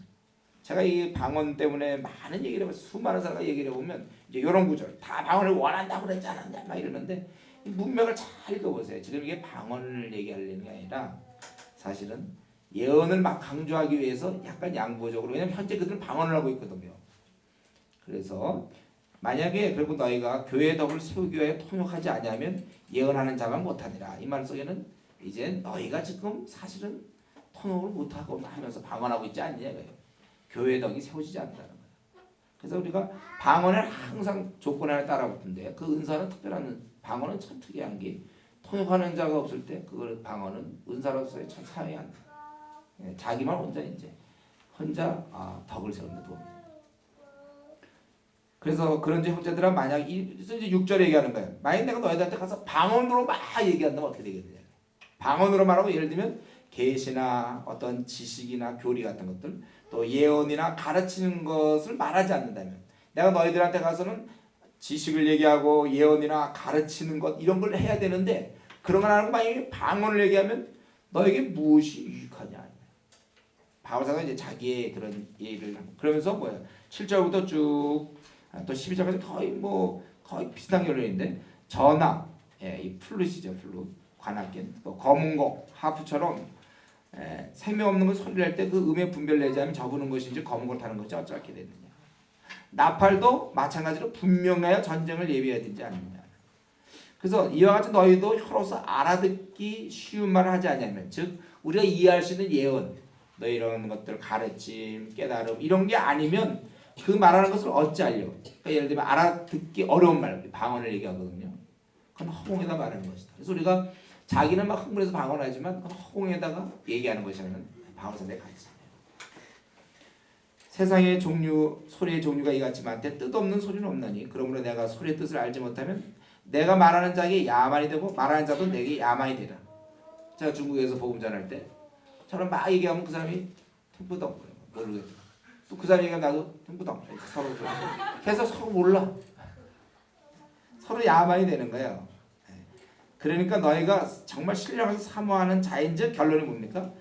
제가 이 방언 때문에 많은 얘기를 해서 수많은 사람과 얘기를 해보면 이제 이런 구절 다 방언을 원한다고 그랬지 않았냐 막 이러는데 문맥을 잘 읽어보세요. 지금 이게 방언을 얘기하려는 게 아니라 사실은 예언을 막 강조하기 위해서 약간 양보적으로 왜냐하면 현재 그들은 방언을 하고 있거든요. 그래서 만약에 그리고 너희가 교회의 덕을 세우기 위해 통역하지 않으면 예언하는 자만 못하니라. 이 말 속에는 이제 너희가 지금 사실은 통역을 못하고 하면서 방언하고 있지 않느냐 이거예요. 교회의 덕이 세워지지 않는다는 거예요. 그래서 우리가 방언을 항상 조건 하나 따라붙는데 그 은사는 특별한 방언은 참 특이한 게 통역하는 자가 없을 때 그 방언은 은사로서의 참 사용이 안 돼. 자기만 혼자 덕을 세우는 도움이. 그래서 그런지 형제들아 만약 이제 6절에 얘기하는 거예요. 만약 내가 너희들한테 가서 방언으로 막 얘기한다면 어떻게 되겠느냐. 방언으로 말하고 예를 들면 계시나 어떤 지식이나 교리 같은 것들 또 예언이나 가르치는 것을 말하지 않는다면 내가 너희들한테 가서는 지식을 얘기하고 예언이나 가르치는 것 이런 걸 해야 되는데 그런 걸 안 하고 만약에 방언을 얘기하면 너에게 무엇이 유익하냐. 바울사가 이제 자기의 그런 얘기를 그러면서 뭐야 7절부터 쭉 또 12절까지 거의 비슷한 결론인데 전하, 이 플룻이죠. 플룻, 관악견, 또 검은곡, 하프처럼 생명 없는 걸 소리를 할 때 그 음의 분별을 내지 않으면 저부는 것인지 검은곡을 타는 것이 어떻게 되느냐. 나팔도 마찬가지로 분명하여 전쟁을 예비해야 되지 않느냐. 그래서 이와 같이 너희도 혀로서 알아듣기 쉬운 말을 하지 않냐면 즉 우리가 이해할 수 있는 예언, 너희 이런 것들 가르침, 깨달음 이런 게 아니면 그 말하는 것을 어찌하려. 그러니까 예를 들면 알아듣기 어려운 말, 방언을 얘기하거든요. 그건 허공에다 말하는 것이다. 그래서 우리가 자기는 막 흥분해서 방언하지만 그건 허공에다가 얘기하는 것이라는 방언사의 가르침이에요. 세상의 소리의 종류가 이같이 많되 뜻없는 소리는 없나니 그러므로 내가 소리의 뜻을 알지 못하면 내가 말하는 자에게 야만이 되고 말하는 자도 내게 야만이 되라. 제가 중국에서 복음 전할 때 저는 막 얘기하면 그 사람이 템포동 모르겠다. 또 그 사람이 얘기하면 나도 템포동 서로 계속 서로 몰라. 서로 야만이 되는 거예요. 그러니까 너희가 정말 신령해서 사모하는 자인즉 결론이 뭡니까?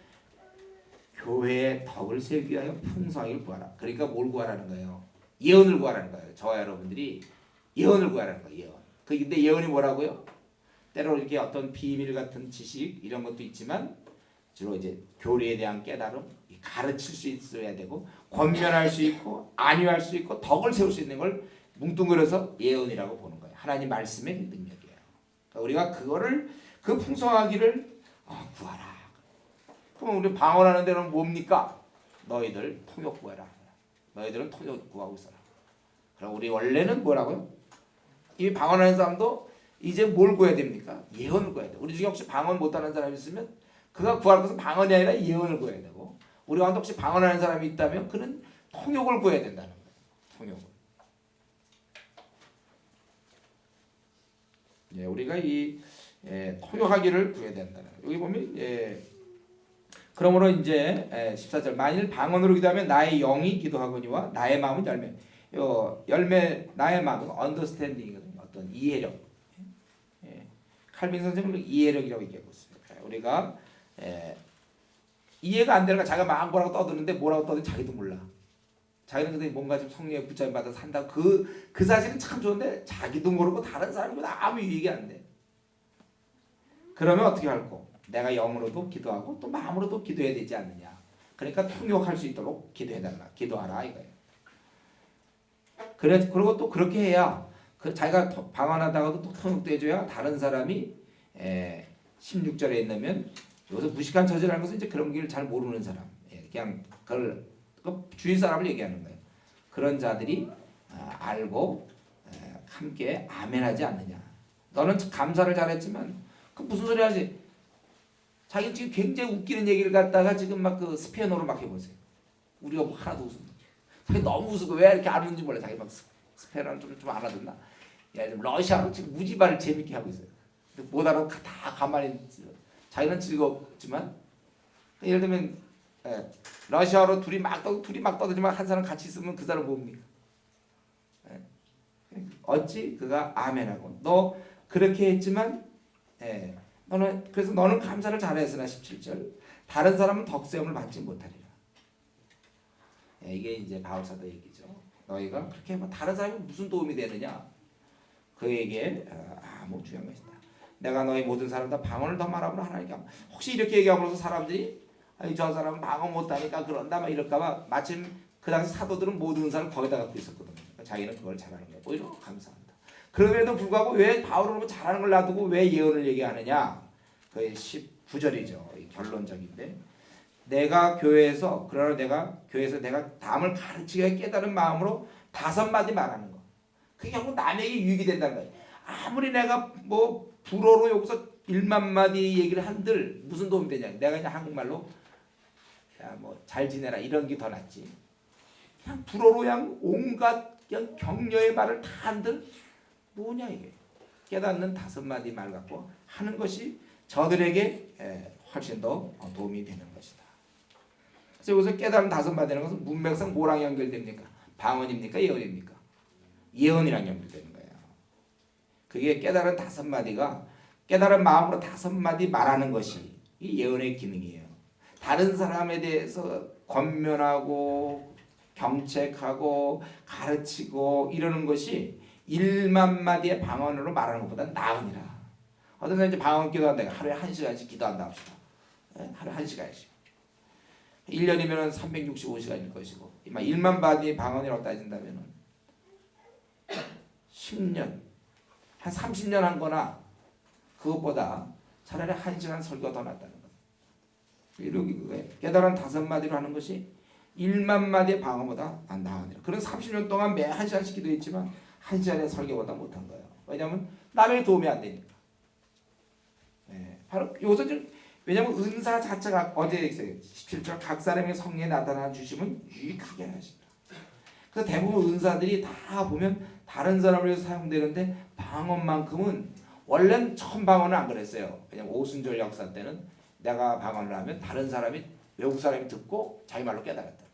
교회의 덕을 세우기 위하여 풍성하기를 구하라. 그러니까 뭘 구하라는 거예요? 예언을 구하라는 거예요. 저와 여러분들이 예언을 구하라는 거예요. 예언. 근데 예언이 뭐라고요? 때로 이렇게 어떤 비밀 같은 지식 이런 것도 있지만 주로 이제 교리에 대한 깨달음, 가르칠 수 있어야 되고 권면할 수 있고 안위할 수 있고 덕을 세울 수 있는 걸 뭉뚱그려서 예언이라고 보는 거예요. 하나님 말씀의 능력이에요. 그러니까 우리가 그거를 그 풍성하기를 구하라. 그럼 우리 방언하는 데는 뭡니까? 너희들 통역 구해라. 너희들은 통역 구하고 있어라. 그럼 우리 원래는 뭐라고요? 이 방언하는 사람도 이제 뭘 구해야 됩니까? 예언을 구해야 돼. 우리 중에 혹시 방언 못하는 사람이 있으면 그가 구할 것은 방언이 아니라 예언을 구해야 되고 우리 가운데 혹시 방언하는 사람이 있다면 그는 통역을 구해야 된다는 거예요. 통역을. 예, 우리가 이 통역하기를 구해야 된다는 거예요. 여기 보면 그러므로 이제 14절 만일 방언으로 기도하면 나의 영이 기도하거니와 나의 마음은 열매. 열매 나의 마음은 understanding이거든요. 어떤 이해력. 칼빈 선생님은 이해력이라고 얘기하고 있어요. 우리가 이해가 안 되니까 자기가 마음고라고 떠드는데 뭐라고 떠드는지 자기도 몰라. 자기는 근데 뭔가 좀 성령의 붙잡임 받아 산다. 그 사실은 참 좋은데 자기도 모르고 다른 사람보다 아무 유익이 안 돼. 그러면 어떻게 할꼬? 내가 영으로도 기도하고 또 마음으로도 기도해야 되지 않느냐. 그러니까 통역할 수 있도록 기도해달라. 기도하라 이거예요. 그리고 또 그렇게 해야 자기가 방언하다가도 또 통역도 해줘야 다른 사람이 16절에 있냐면 여기서 무식한 처지라는 것은 이제 그런 길 잘 모르는 사람, 그냥 그걸 주위 사람을 얘기하는 거예요. 그런 자들이 알고 함께 아멘하지 않느냐. 너는 감사를 잘했지만 그 무슨 소리 하지? 자기 지금 굉장히 웃기는 얘기를 갖다가 지금 막 그 스페인어로 막 해보세요. 우리가 뭐 하나도 웃음. 자기 너무 웃고 왜 이렇게 안 웃는지 몰라. 자기 막 스페인어를 좀 알아듣나? 야, 러시아로 지금 무지발을 재밌게 하고 있어요. 못 알아도 다 가만히 자기는 즐겁지만 예를 들면 러시아로 둘이 막 떠들지만 한 사람 같이 있으면 그 사람 뭡니까? 어찌 그가 아멘하고 너 그렇게 했지만 그래서 너는 감사를 잘했으나 17절 다른 사람은 덕세움을 받지 못하리라. 이게 이제 바울사도 얘기죠. 너희가 그렇게 하면 다른 사람이 무슨 도움이 되느냐? 그에게 아무 중요한 것이다. 내가 너희 모든 사람 다 방언을 더 말하므로 하나님께 혹시 이렇게 얘기함으로써 사람들이 아니 저 사람은 방언 못하니까 그런다 막 이럴까봐 마침 그 당시 사도들은 모든 은사를 거기다 갖고 있었거든요. 그러니까 자기는 그걸 잘하는 거예요. 오히려 감사합니다. 그럼에도 불구하고 왜 바울은 잘하는 걸 놔두고 왜 예언을 얘기하느냐? 그게 19절이죠. 결론적인데 내가 교회에서 내가 남을 가르치게 깨달은 마음으로 5마디 말하는 거. 그게 결국 남에게 유익이 된다는 거예요. 아무리 내가 뭐 불어로 여기서 1만 마디 얘기를 한들 무슨 도움이 되냐. 내가 그냥 한국말로 야 뭐 잘 지내라 이런 게 더 낫지. 그냥 불어로 그냥 온갖 그냥 격려의 말을 다 한들 뭐냐 이게. 깨닫는 5마디 말 갖고 하는 것이 저들에게 훨씬 더 도움이 되는 것이다. 그래서 여기서 깨달은 5마디라는 것은 문맥상 뭐랑 연결됩니까? 방언입니까? 예언입니까? 예언이랑 연결되는 거예요. 그게 깨달은 5마디가 깨달은 마음으로 5마디 말하는 것이 이 예언의 기능이에요. 다른 사람에 대해서 권면하고 경책하고 가르치고 이러는 것이 1만 마디의 방언으로 말하는 것보다 나으니라. 어떤 사람이 이제 방언 기도한다. 하루에 1시간씩 기도한다 합시다. 하루에 1시간씩. 1년이면 365시간일 것이고 1만 마디의 방언이라고 따진다면 10년 한 30년 한 거나 그것보다 차라리 1시간 설교가 더 낫다는 거예요. 이렇게 깨달은 5마디로 하는 것이 1만 마디의 방언보다 나으니라. 그런 30년 동안 매 1시간씩 기도했지만 1시간의 설교보다 못한 거예요. 왜냐하면 남의 도움이 안 되니까. 바로 여기서 왜냐하면 은사 자체가 어제 있어요. 17절 각 사람의 성령에 나타나 주심은 유익하게 하신다. 그래서 대부분 은사들이 다 보면 다른 사람을 위해서 사용되는데 방언만큼은 원래는 처음 방언은 안 그랬어요. 왜냐면 오순절 역사 때는 내가 방언을 하면 다른 사람이 외국 사람이 듣고 자기 말로 깨달았다.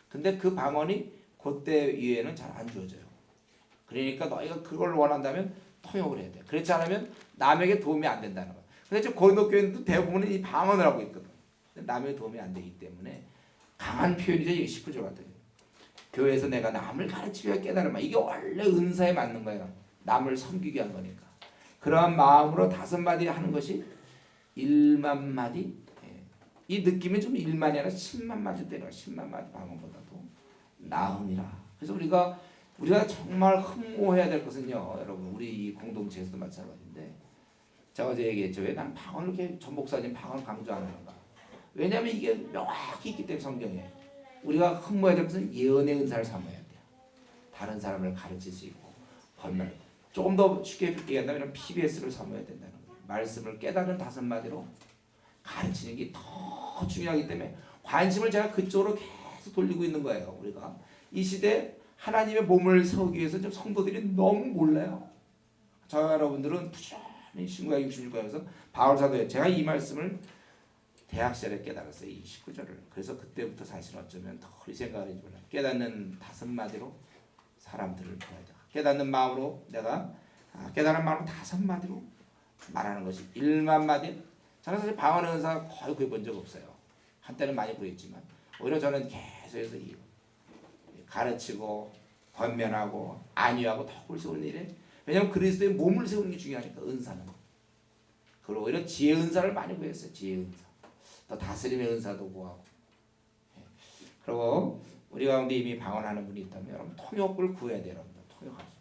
근데 그 방언이 그때 이후에는 잘 안 주어져요. 그러니까 너희가 그걸 원한다면 통역을 해야 돼. 그렇지 않으면 남에게 도움이 안 된다는 거야. 근데 지금 고린도 교회는 대부분은 이 방언을 하고 있거든. 남에게 도움이 안 되기 때문에 강한 표현이죠. 이 19절 같은 경우. 교회에서 내가 남을 가르치려 깨달으면 이게 원래 은사에 맞는 거예요. 남을 섬기게 한 거니까. 그러한 마음으로 5마디 하는 것이 1만 마디. 이 느낌이 좀 1만이 아니라 10만 마디 되는 10만 마디 방언보다도 나으니라. 그래서 우리가 정말 흠모해야 될 것은요, 여러분 우리 이 공동체에서도 마찬가지인데 제가 어제 얘기했죠. 왜 난 방언을 이렇게 전 목사님 방언을 강조 안 하는가? 왜냐하면 이게 명확히 있기 때문에 성경에 우리가 흠모해야 될 것은 예언의 은사를 삼아야 돼요. 다른 사람을 가르칠 수 있고 권면. 조금 더 쉽게 얘기한다면 PBS를 삼아야 된다는 거예요. 말씀을 깨달은 5마디로 가르치는 게 더 중요하기 때문에 관심을 제가 그쪽으로 계속 돌리고 있는 거예요. 우리가 이 시대 하나님의 몸을 세우기 위해서 좀 성도들이 너무 몰라요. 저 여러분들은 부지런히 신구약 66강에서 바울 사도에 제가 이 말씀을 대학 시절에 깨달았어요. 이 19절을. 그래서 그때부터 사실 어쩌면 더 이 생각을 해주면 깨닫는 5마디로 사람들을 보여줘. 깨닫는 마음으로 내가 깨달은 마음으로 5마디로 말하는 것이 1만 마디. 저는 사실 방언의 은사 거의 구해본 적 없어요. 한때는 많이 구했지만 오히려 저는 계속해서 가르치고 권면하고 안위하고 덕을 세우는 일에 왜냐하면 그리스도의 몸을 세우는 게 중요하니까 은사는. 그리고 오히려 지혜 은사를 많이 구했어요. 지혜 은사. 또 다스림의 은사도 구하고. 그리고 우리 가운데 이미 방언하는 분이 있다면 여러분 통역을 구해야 돼요. 여러분 통역할 수.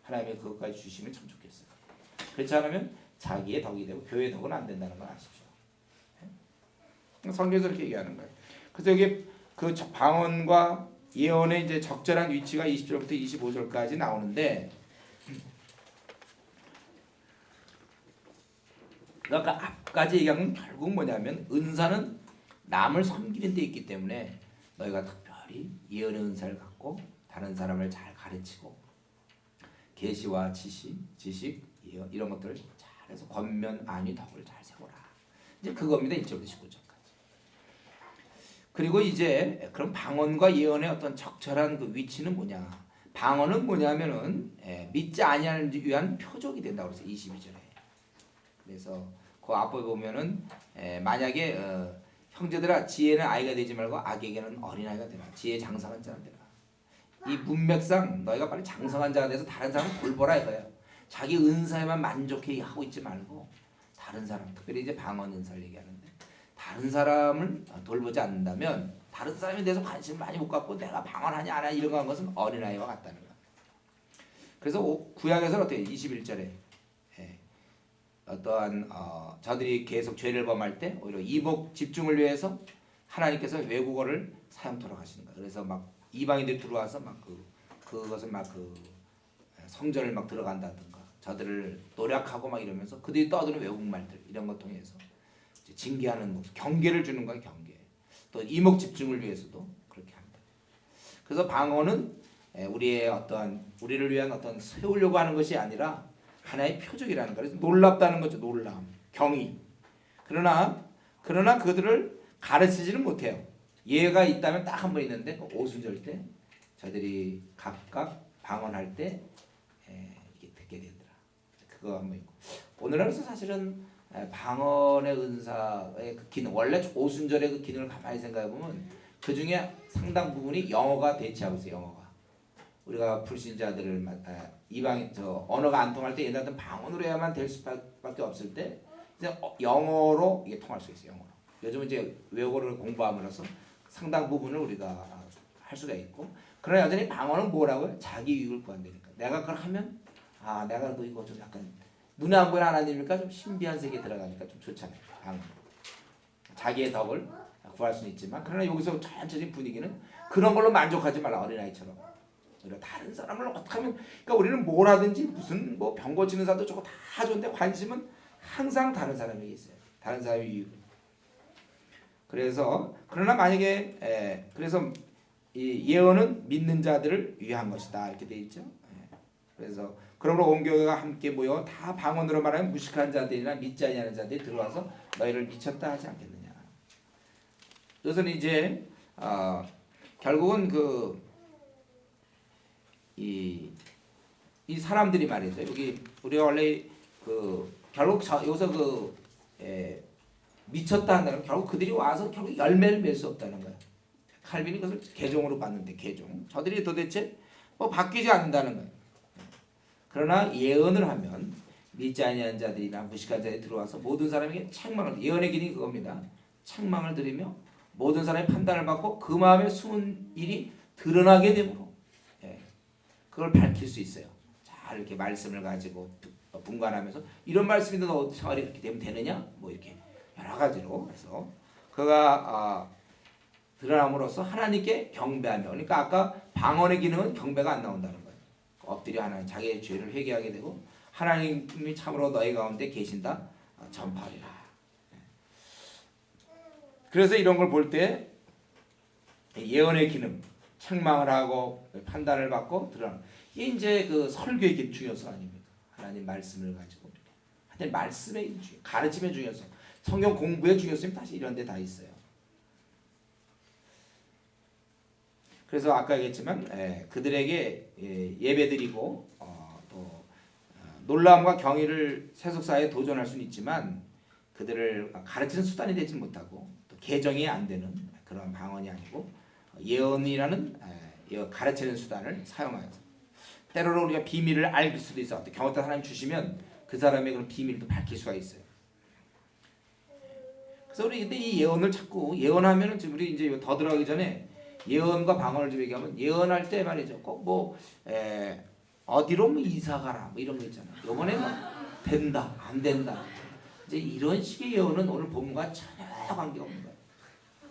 하나님이 그것까지 주시면 참 좋겠어요. 그렇지 않으면 자기의 덕이 되고 교회의 덕은 안 된다는 걸 아십시오. 성경에서 이렇게 얘기하는 거예요. 그래서 여기 그 방언과 예언의 이제 적절한 위치가 20절부터 25절까지 나오는데, 그러니까 앞까지 얘기한 건 결국 뭐냐면 은사는 남을 섬기는 데 있기 때문에 너희가 특별히 예언의 은사를 갖고 다른 사람을 잘 가르치고 계시와 지식 예언 이런 것들을 잘해서 권면 안위 덕을 잘 세워라. 이제 그겁니다. 1절부터 19절까지. 그리고 이제 그럼 방언과 예언의 어떤 적절한 그 위치는 뭐냐? 방언은 뭐냐면은 믿지 아니하는 위한 표적이 된다고 그랬어요. 22절에. 그래서 그 앞에 보면은 만약에 형제들아 지혜는 아이가 되지 말고 악에게는 어린아이가 되라. 지혜 장성한 자가 되라. 이 문맥상 너희가 빨리 장성한 자가 돼서 다른 사람을 돌보라 이거예요. 자기 은사에만 만족해 하고 있지 말고 다른 사람, 특별히 이제 방언 은사를 얘기하는데 다른 사람을 돌보지 않는다면 다른 사람에 대해서 관심을 많이 못 갖고 내가 방언하냐 안 하냐 이런 거 한 것은 어린아이와 같다는 거예요. 그래서 구약에서는 어떻게 21절에 어떠한 저들이 계속 죄를 범할 때 오히려 이복 집중을 위해서 하나님께서 외국어를 사용토록 하시는 거예요. 그래서 막 이방인들이 들어와서 막 그것을 막 성전을 막 들어간다든가 저들을 노력하고 막 이러면서 그들이 떠드는 외국말들 이런 것 통해서 징계하는 모습, 경계를 주는 거예요. 경계. 또 이목 집중을 위해서도 그렇게 합니다. 그래서 방언은 우리를 위한 어떤 세우려고 하는 것이 아니라 하나의 표적이라는 거예요. 그래서 놀랍다는 거죠. 놀람, 경의. 그러나 그들을 가르치지는 못해요. 예가 있다면 딱 한 번 있는데 오순절 때 저들이 각각 방언할 때 이게 듣게 되더라. 그거 한 번 있고 오늘날에서 사실은 방언의 은사의 그 기능 원래 오순절의 그 기능을 가만히 생각해 보면 그 중에 상당 부분이 영어가 대체하고 있어요. 영어가 우리가 불신자들을 이방인 언어가 안 통할 때 옛날에는 방언으로 해야만 될 수밖에 없을 때 이제 영어로 이게 통할 수 있어요. 영어로. 요즘은 이제 외국어를 공부함으로써 상당 부분을 우리가 할 수가 있고 그러나 여전히 방언은 뭐라고요? 자기 유익을 구한다니까. 내가 그걸 하면 내가 너 이거 좀 약간 눈에 안 보이는 하나님이니까 좀 신비한 세계에 들어가니까 좀 좋잖아요. 방언. 자기의 덕을 구할 수는 있지만 그러나 여기서 전체적인 분위기는 그런 걸로 만족하지 말라. 어린아이처럼. 다른 사람을 어떻게 하면 그러니까 우리는 뭘 하든지 무슨 뭐 병 고치는 사람도 저거 다 좋은데 관심은 항상 다른 사람에게 있어요. 다른 사람의 유익. 그래서 그러나 만약에 그래서 이 예언은 믿는 자들을 위한 것이다 이렇게 돼 있죠. 그래서 그러므로 온 교회가 함께 모여 다 방언으로 말하면 무식한 자들이나 믿지 아니하는 자들이 들어와서 너희를 미쳤다 하지 않겠느냐. 그것은 이제 결국은 이 사람들이 말이죠. 여기 우리가 원래 결국 여기서 미쳤다 한다는 결국 그들이 와서 결국 열매를 맺을 수 없다는 거예요. 칼빈이 그것을 개종으로 봤는데 개종. 저들이 도대체 바뀌지 않는다는 거예요. 그러나 예언을 하면 믿지 아니하는 자들이나 무식한 자들이 들어와서 모든 사람에게 책망을 예언의 길이 그겁니다. 책망을 드리며 모든 사람의 판단을 받고 그 마음에 숨은 일이 드러나게 되므로 그걸 밝힐 수 있어요. 잘 이렇게 말씀을 가지고 분간하면서 이런 말씀인데 너 생활이 이렇게 되면 되느냐? 뭐 이렇게 여러 가지로 해서 그가 드러남으로써 하나님께 경배하며 그러니까 아까 방언의 기능은 경배가 안 나온다는 거예요. 엎드려 하나님 자기의 죄를 회개하게 되고 하나님이 참으로 너희 가운데 계신다 전파하리라. 그래서 이런 걸 볼 때 예언의 기능, 책망을 하고 판단을 받고 드러나는 이게 이제 그 설교의 중요성 아닙니까? 하나님 말씀을 가지고 하나님 말씀의 가르침의 중요성, 성경 공부의 중요성이 사실 이런 데 다 있어요. 그래서 아까 얘기했지만 그들에게 예배드리고 또 놀라움과 경의를 세속사에 도전할 수는 있지만 그들을 가르치는 수단이 되지 못하고 또 개정이 안 되는 그런 방언이 아니고 예언이라는 가르치는 수단을 사용하여서 때로는 우리가 비밀을 알 수도 있어. 경우 따라 하나님 주시면 그 사람의 그런 비밀도 밝힐 수가 있어요. 그래서 우리 근데 이 예언을 자꾸 예언하면은 지금 우리 이제 더 들어가기 전에 예언과 방언을 좀 얘기하면 예언할 때 말이죠. 꼭 뭐 어디로 뭐 이사 가라 뭐 이런 거 있잖아요. 이번에 뭐 된다 안 된다 이제 이런 식의 예언은 오늘 본문과 전혀 관계가 없는 거예요.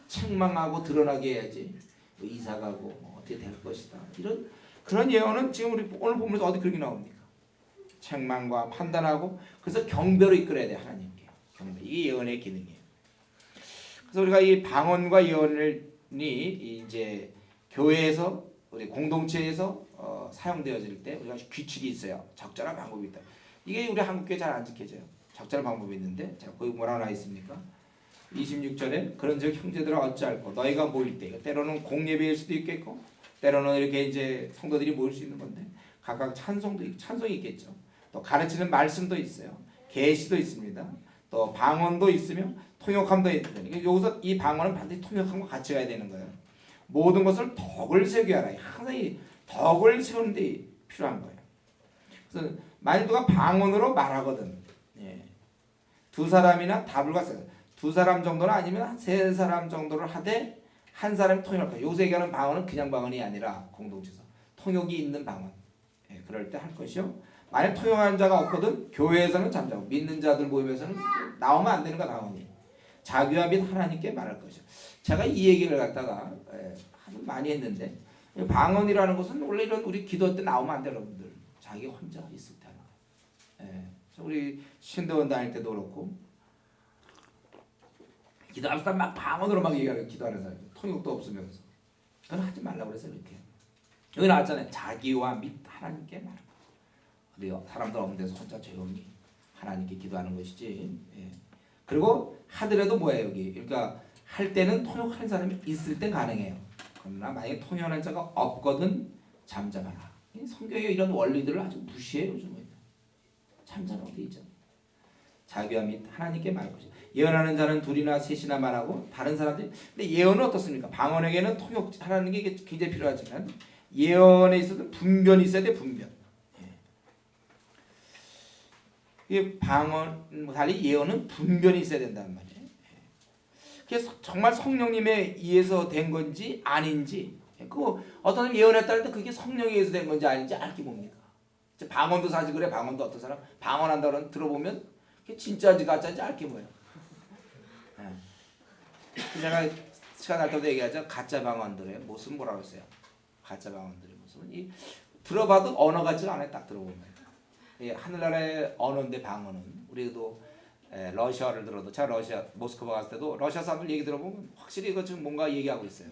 책망하고 드러나게 해야지 뭐 이사 가고 뭐 어떻게 될 것이다 이런 그런 예언은 지금 우리 오늘 본문에서 어디 그렇게 나옵니까? 책망과 판단하고 그래서 경배로 이끌어야 돼 하나님께. 경배 이게 예언의 기능이에요. 그래서 우리가 이 방언과 예언이 이제 교회에서 우리 공동체에서 사용되어질 때 우리가 규칙이 있어요. 적절한 방법이 있다. 이게 우리 한국교회 잘 안 지켜져요. 적절한 방법이 있는데 자 거기 뭐라고 나와 있습니까? 26절에 그런즉 형제들아 어찌할꼬 너희가 모일 때 때로는 공예배일 수도 있겠고 때로는 이렇게 이제 성도들이 모일 수 있는 건데 각각 찬송이 있겠죠. 또 가르치는 말씀도 있어요. 계시도 있습니다. 또 방언도 있으며 통역함도 있거든요. 여기서 이 방언은 반드시 통역함과 같이 가야 되는 거예요. 모든 것을 덕을 세우게 하라. 항상 이 덕을 세우는 데 필요한 거예요. 그래서 만일 누가 방언으로 말하거든, 두 사람이나 다불과 두 사람 정도는 아니면 세 사람 정도를 하되 한 사람이 통역할 거예요. 요새 얘기하는 방언은 그냥 방언이 아니라 공동체에서 통역이 있는 방언. 그럴 때 할 것이요. 만약 통역하는 자가 없거든 교회에서는 잠자고 믿는 자들 모임에서는 나오면 안 되는 거 방언이. 자기와 및 하나님께 말할 것이요. 제가 이 얘기를 갖다가 아주 많이 했는데 방언이라는 것은 원래 이런 우리 기도 때 나오면 안 돼요, 여러분들. 자기 혼자 있을 때 하는 거예요. 우리 신도원 다닐 때도 그렇고 기도할 때 막 방언으로 막 얘기하는 기도하는 사람 통역도 없으면서 그건 하지 말라고 그래서 이렇게 여기 나왔잖아요. 자기와 및 하나님께 말하고 어디요? 사람들 없는 데서 혼자 조용히 하나님께 기도하는 것이지. 그리고 하더라도 뭐예요 여기? 그러니까 할 때는 통역하는 사람이 있을 때 가능해요. 그러나 만약에 통역하는 자가 없거든 잠잠하라. 성경의 이런 원리들을 아주 무시해요 요즘은. 잠잠하고 돼 있잖아요. 자기와 및 하나님께 말할 것이다. 예언하는 자는 둘이나 셋이나 말하고 다른 사람들이 근데 예언은 어떻습니까? 방언에게는 통역하는 게 굉장히 필요하지만 예언에 있어서 분변이 있어야 돼 분변. 이 방언 달리 예언은 분변이 있어야 된다는 말이에요. 그래서 정말 성령님에 의해서 된 건지 아닌지 그 어떤 사람이 예언했다는데 그게 성령에 의해서 된 건지 아닌지 알기 뭡니까? 방언도 사실 그래. 방언도 어떤 사람 방언한다 그러면 들어보면 그게 진짜인지 가짜인지 알게 뭐예요. 제가 시간 날 때도 얘기하죠. 가짜 방언들의 모습 뭐라고 했어요? 가짜 방언들의 모습은 이 들어봐도 언어 같지가 않아요. 딱 들어보면. 하늘나라의 언어인데 방언은 우리도 러시아를 들어도 제가 러시아 모스크바 갔을 때도 러시아 사람들 얘기 들어보면 확실히 이거 지금 뭔가 얘기하고 있어요.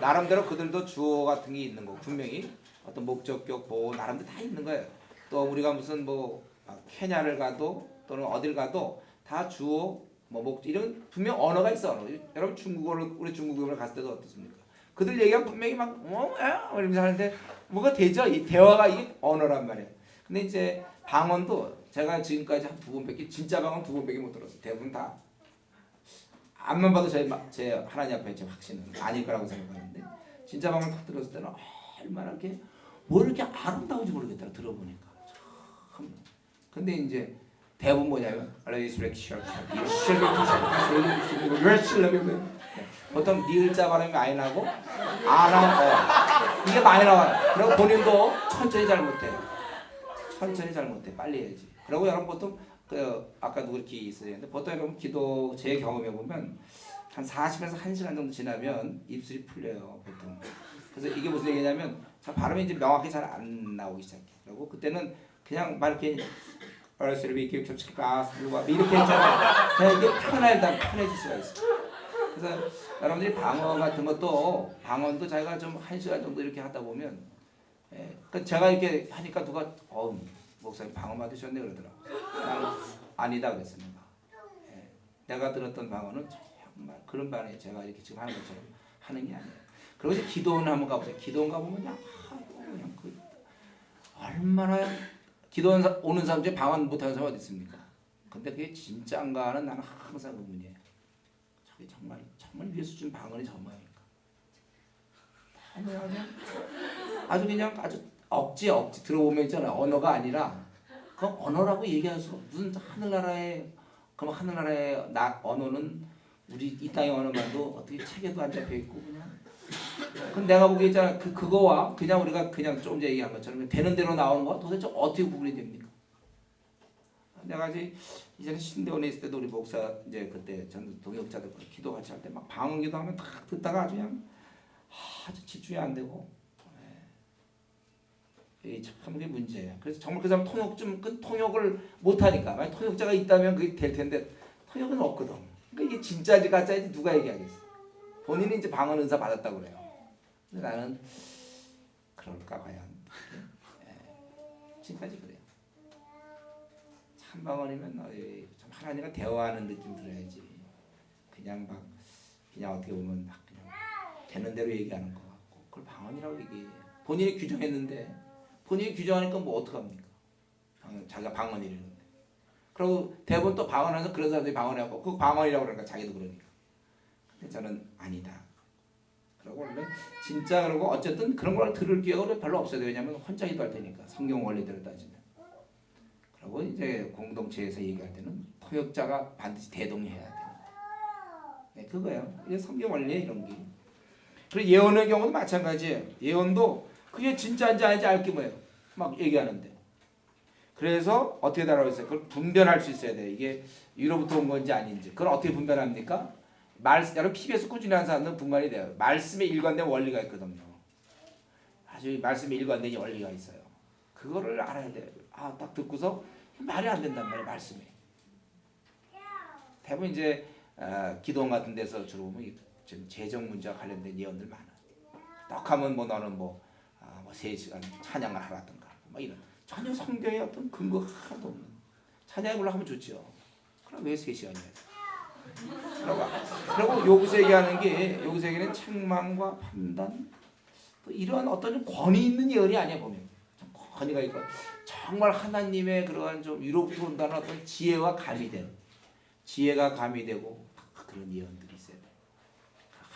나름대로 그들도 주어 같은 게 있는 거 분명히 어떤 목적격 보호 나름대로 다 있는 거예요. 또 우리가 무슨 뭐 케냐를 가도 또는 어딜 가도 다 주어 뭐 목 이런 분명 언어가 있어. 언어. 여러분 우리 중국을 갔을 때도 어떻습니까? 그들 얘기가 분명히 막 이러면서 하는데 뭐가 되죠? 이 대화가 이게 언어란 말이에요. 근데 이제 방언도 제가 지금까지 한 2번밖에 진짜 방언 2번밖에 못 들었어요. 대부분 다 앞만 봐도 제 하나님 앞에 제 확신은 아닐 거라고 생각하는데 진짜 방언 딱 들었을 때는 얼마나 이렇게 뭐 이렇게 아름다운지 모르겠더라 들어보니까 참. 근데 이제 대부분 뭐냐면 보통 니을자 발음이 많이 나고 이게 많이 나와요. 그리고 본인도 천천히 잘 못해. 빨리 해야지. 그리고 여러분 보통 아까도 그렇게 있었는데 보통 여러분 기도 제 경험해 보면 한 40에서 1시간 정도 지나면 입술이 풀려요 보통. 그래서 이게 무슨 얘기냐면 발음이 이제 명확히 잘 안 나오기 시작해. 그리고 그때는 그냥 막 이렇게 어렸을 때 이렇게 겹칠까 이렇게 했잖아요. 그냥 이게 편해질 수가 있어요. 그래서 여러분들이 방언 같은 것도 방언도 자기가 좀 1시간 정도 이렇게 하다 보면 그 제가 이렇게 하니까 누가 목사님 방언 받으셨네 그러더라고요. 나는 아니다 그랬습니다. 내가 들었던 방언은 정말 그런 방언이 제가 이렇게 지금 하는 것처럼 하는 게 아니에요. 그리고 이제 기도원 한번 가보세요. 기도원 가보면 그냥 얼마나 기도원 오는 사람 중에 방언 못하는 사람 어디 있습니까? 근데 그게 진짜인가 하는 나는 항상 의문이에요. 저게 정말 위에서 준 방언이 저 모양인가? 아주 억지 들어보면 있잖아요. 언어가 아니라 그 언어라고 얘기할 수 무슨 하늘나라의 언어는 우리 이 땅의 언어만도 어떻게 책에도 안 잡혀 있고 그냥. 근데 내가 보기에 있잖아 그거와 그냥 우리가 그냥 조금 전에 얘기한 것처럼 되는 대로 나오는 거 도대체 어떻게 구분이 됩니까? 내가 이전에 신대원에 있을 때도 우리 목사 이제 그때 전 동역자들 기도 같이 할 때 막 방언 기도하면 딱 듣다가 아주 그냥 아주 집중이 안 되고 참 그게 문제예요. 그래서 정말 그 사람 통역을 못 하니까 만약 통역자가 있다면 그게 될 텐데 통역은 없거든. 그러니까 이게 진짜인지 가짜인지 누가 얘기하겠어? 본인이 이제 방언 은사 받았다고 그래요. 근데 나는 그럴까 과연? 지금까지 그래요. 참 방언이면 참 하나님과 대화하는 느낌 들어야지. 그냥 어떻게 보면 그냥 되는 대로 얘기하는 것 같고 그걸 방언이라고 얘기해. 본인이 규정했는데 본인이 규정하니까 뭐 어떡합니까? 자기가 방언이라는데. 그리고 대부분 또 방언하면서 그런 사람들이 방언해갖고 그 방언이라고 그러니까 자기도 그러니까. 근데 저는 아니다. 그러고 원래 진짜 그러고 어쨌든 그런 걸 들을 기회가 별로 없어요. 왜냐하면 혼자 기도할 테니까 성경 원리대로 따지면. 그리고 이제 공동체에서 얘기할 때는 통역자가 반드시 대동해야 됩니다. 네, 그거예요. 이게 성경 원리에 이런 게. 그리고 예언의 경우도 마찬가지예요. 예언도 그게 진짜인지 아닌지 알 게 뭐예요. 막 얘기하는데. 그래서 어떻게 다라고 했어요? 그걸 분별할 수 있어야 돼요. 이게 위로부터 온 건지 아닌지. 그걸 어떻게 분별합니까? 여러분 PBS 꾸준히 하는 사람들은 분간이 돼요. 말씀에 일관된 원리가 있거든요. 아주 말씀에 일관된 원리가 있어요. 그거를 알아야 돼요. 딱 듣고서 말이 안 된단 말이에요. 말씀에. 대부분 이제 기도원 같은 데서 주로 보면 지금 재정 문제와 관련된 예언들 많아. 딱 하면 너는 3시간 찬양을 하라든가 이런 전혀 성경에 어떤 근거 하나도 없는 찬양을 올라가면 좋죠. 그럼 왜 3시간이야? 그리고 여기서 얘기는 책망과 판단 또 이러한 어떤 권위 있는 예언이 아니야 보면 권위가 있고 정말 하나님의 그러한 좀 위로부터 온다는 어떤 지혜가 가미되고 그런 예언들이 있어야 돼.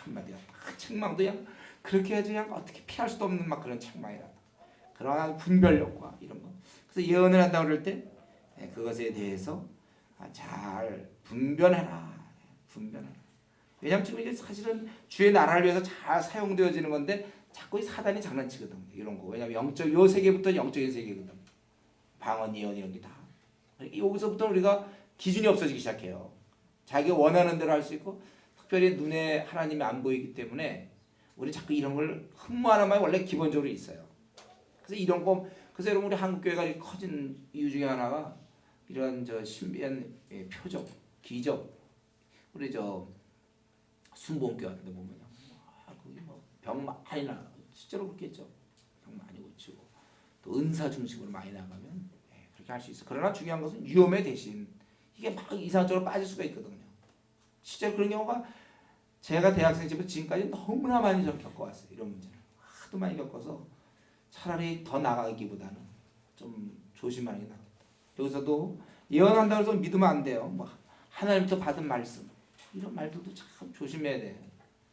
한마디야 책망도 그냥 그렇게 해서 그냥 어떻게 피할 수도 없는 막 그런 책망이라 그러한 분별력과 이런 거. 그래서 예언을 한다고 그럴 때 그것에 대해서 잘 분별해라. 왜냐하면 지금 이게 사실은 주의 나라를 위해서 잘 사용되어지는 건데 자꾸 이 사단이 장난치거든 이런 거. 왜냐하면 요 세계부터 영적인 세계거든. 방언, 예언 이런 게 다. 여기서부터 우리가 기준이 없어지기 시작해요. 자기가 원하는 대로 할 수 있고 특별히 눈에 하나님이 안 보이기 때문에 우리 자꾸 이런 걸 흠모하는 마음이 원래 기본적으로 있어요. 그래서 여러분 우리 한국교회가 커진 이유 중에 하나가 이런 신비한 표적, 기적, 우리 순복음교 같은 데 보면 거기 병 많이 나 실제로 그렇겠죠. 병 많이 고치고 또 은사 중심으로 많이 나가면 그렇게 할 수 있어. 그러나 중요한 것은 위험의 대신 이게 막 이상적으로 빠질 수가 있거든요. 실제로 그런 경우가 제가 대학생 때부터 지금까지 너무나 많이 겪어왔어요. 이런 문제를 하도 많이 겪어서 차라리 더 나가기보다는 좀 조심하는 게 낫겠다. 여기서도 예언한다고 해서 믿으면 안 돼요. 하나님부터 받은 말씀 이런 말들도 참 조심해야 돼.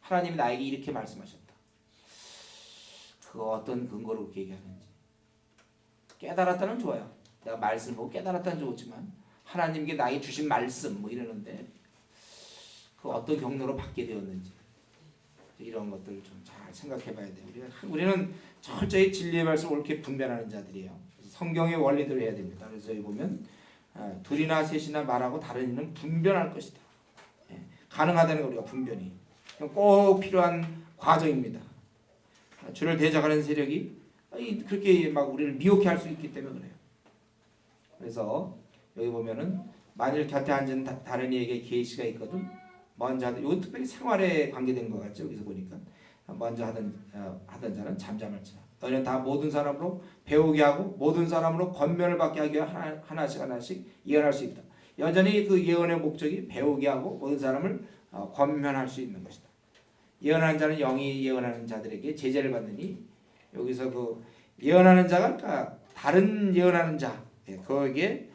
하나님이 나에게 이렇게 말씀하셨다. 그거 어떤 근거로 그렇게 얘기하는지 깨달았다는 좋아요. 내가 말씀을 보고 깨달았다는 좋지만 하나님께 나에게 주신 말씀 이러는데 그 어떤 경로로 받게 되었는지 이런 것들을 좀 잘 생각해봐야 돼요. 우리는 철저히 진리의 말씀을 옳게 분별하는 자들이에요. 성경의 원리대로 해야 됩니다. 그래서 여기 보면 둘이나 셋이나 말하고 다른 이는 분별할 것이다. 가능하다는 거 우리가 분별이 꼭 필요한 과정입니다. 주를 대적하는 세력이 그렇게 막 우리를 미혹해 할 수 있기 때문에 그래요. 그래서 여기 보면은 만일 곁에 앉은 다른 이에게 계시가 있거든 먼저 하든 이건 특별히 생활에 관계된 것 같죠. 여기서 보니까 먼저 하던 자는 잠잠할지라. 너희는 다 모든 사람으로 배우게 하고 모든 사람으로 권면을 받게 하기 위해 하나씩 예언할 수 있다. 여전히 그 예언의 목적이 배우게 하고 모든 사람을 권면할 수 있는 것이다. 예언하는 자는 영이 예언하는 자들에게 제재를 받느니 여기서 그 예언하는 자가 그러니까 다른 예언하는 자 거기에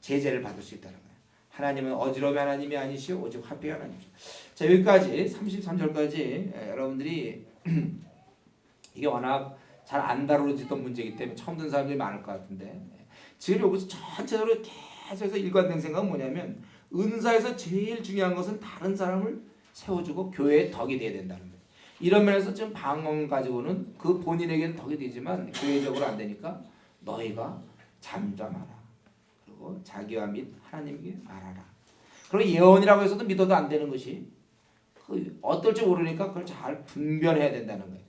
제재를 받을 수 있다는 거예요. 하나님은 어지러움의 하나님이 아니시오 오직 화평의 하나님이시오. 자 여기까지 33절까지 여러분들이 이게 워낙 잘 안 다루어지던 문제이기 때문에 처음 듣는 사람들이 많을 것 같은데 지금 여기서 전체적으로 계속해서 일관된 생각은 뭐냐면 은사에서 제일 중요한 것은 다른 사람을 세워주고 교회의 덕이 돼야 된다는 거예요. 이런 면에서 지금 방언 가지고는 그 본인에게는 덕이 되지만 교회적으로 안 되니까 너희가 잠잠하라. 그리고 자기와 및 하나님께 말하라. 그리고 예언이라고 해서도 믿어도 안 되는 것이 어떨지 모르니까 그걸 잘 분별해야 된다는 거예요.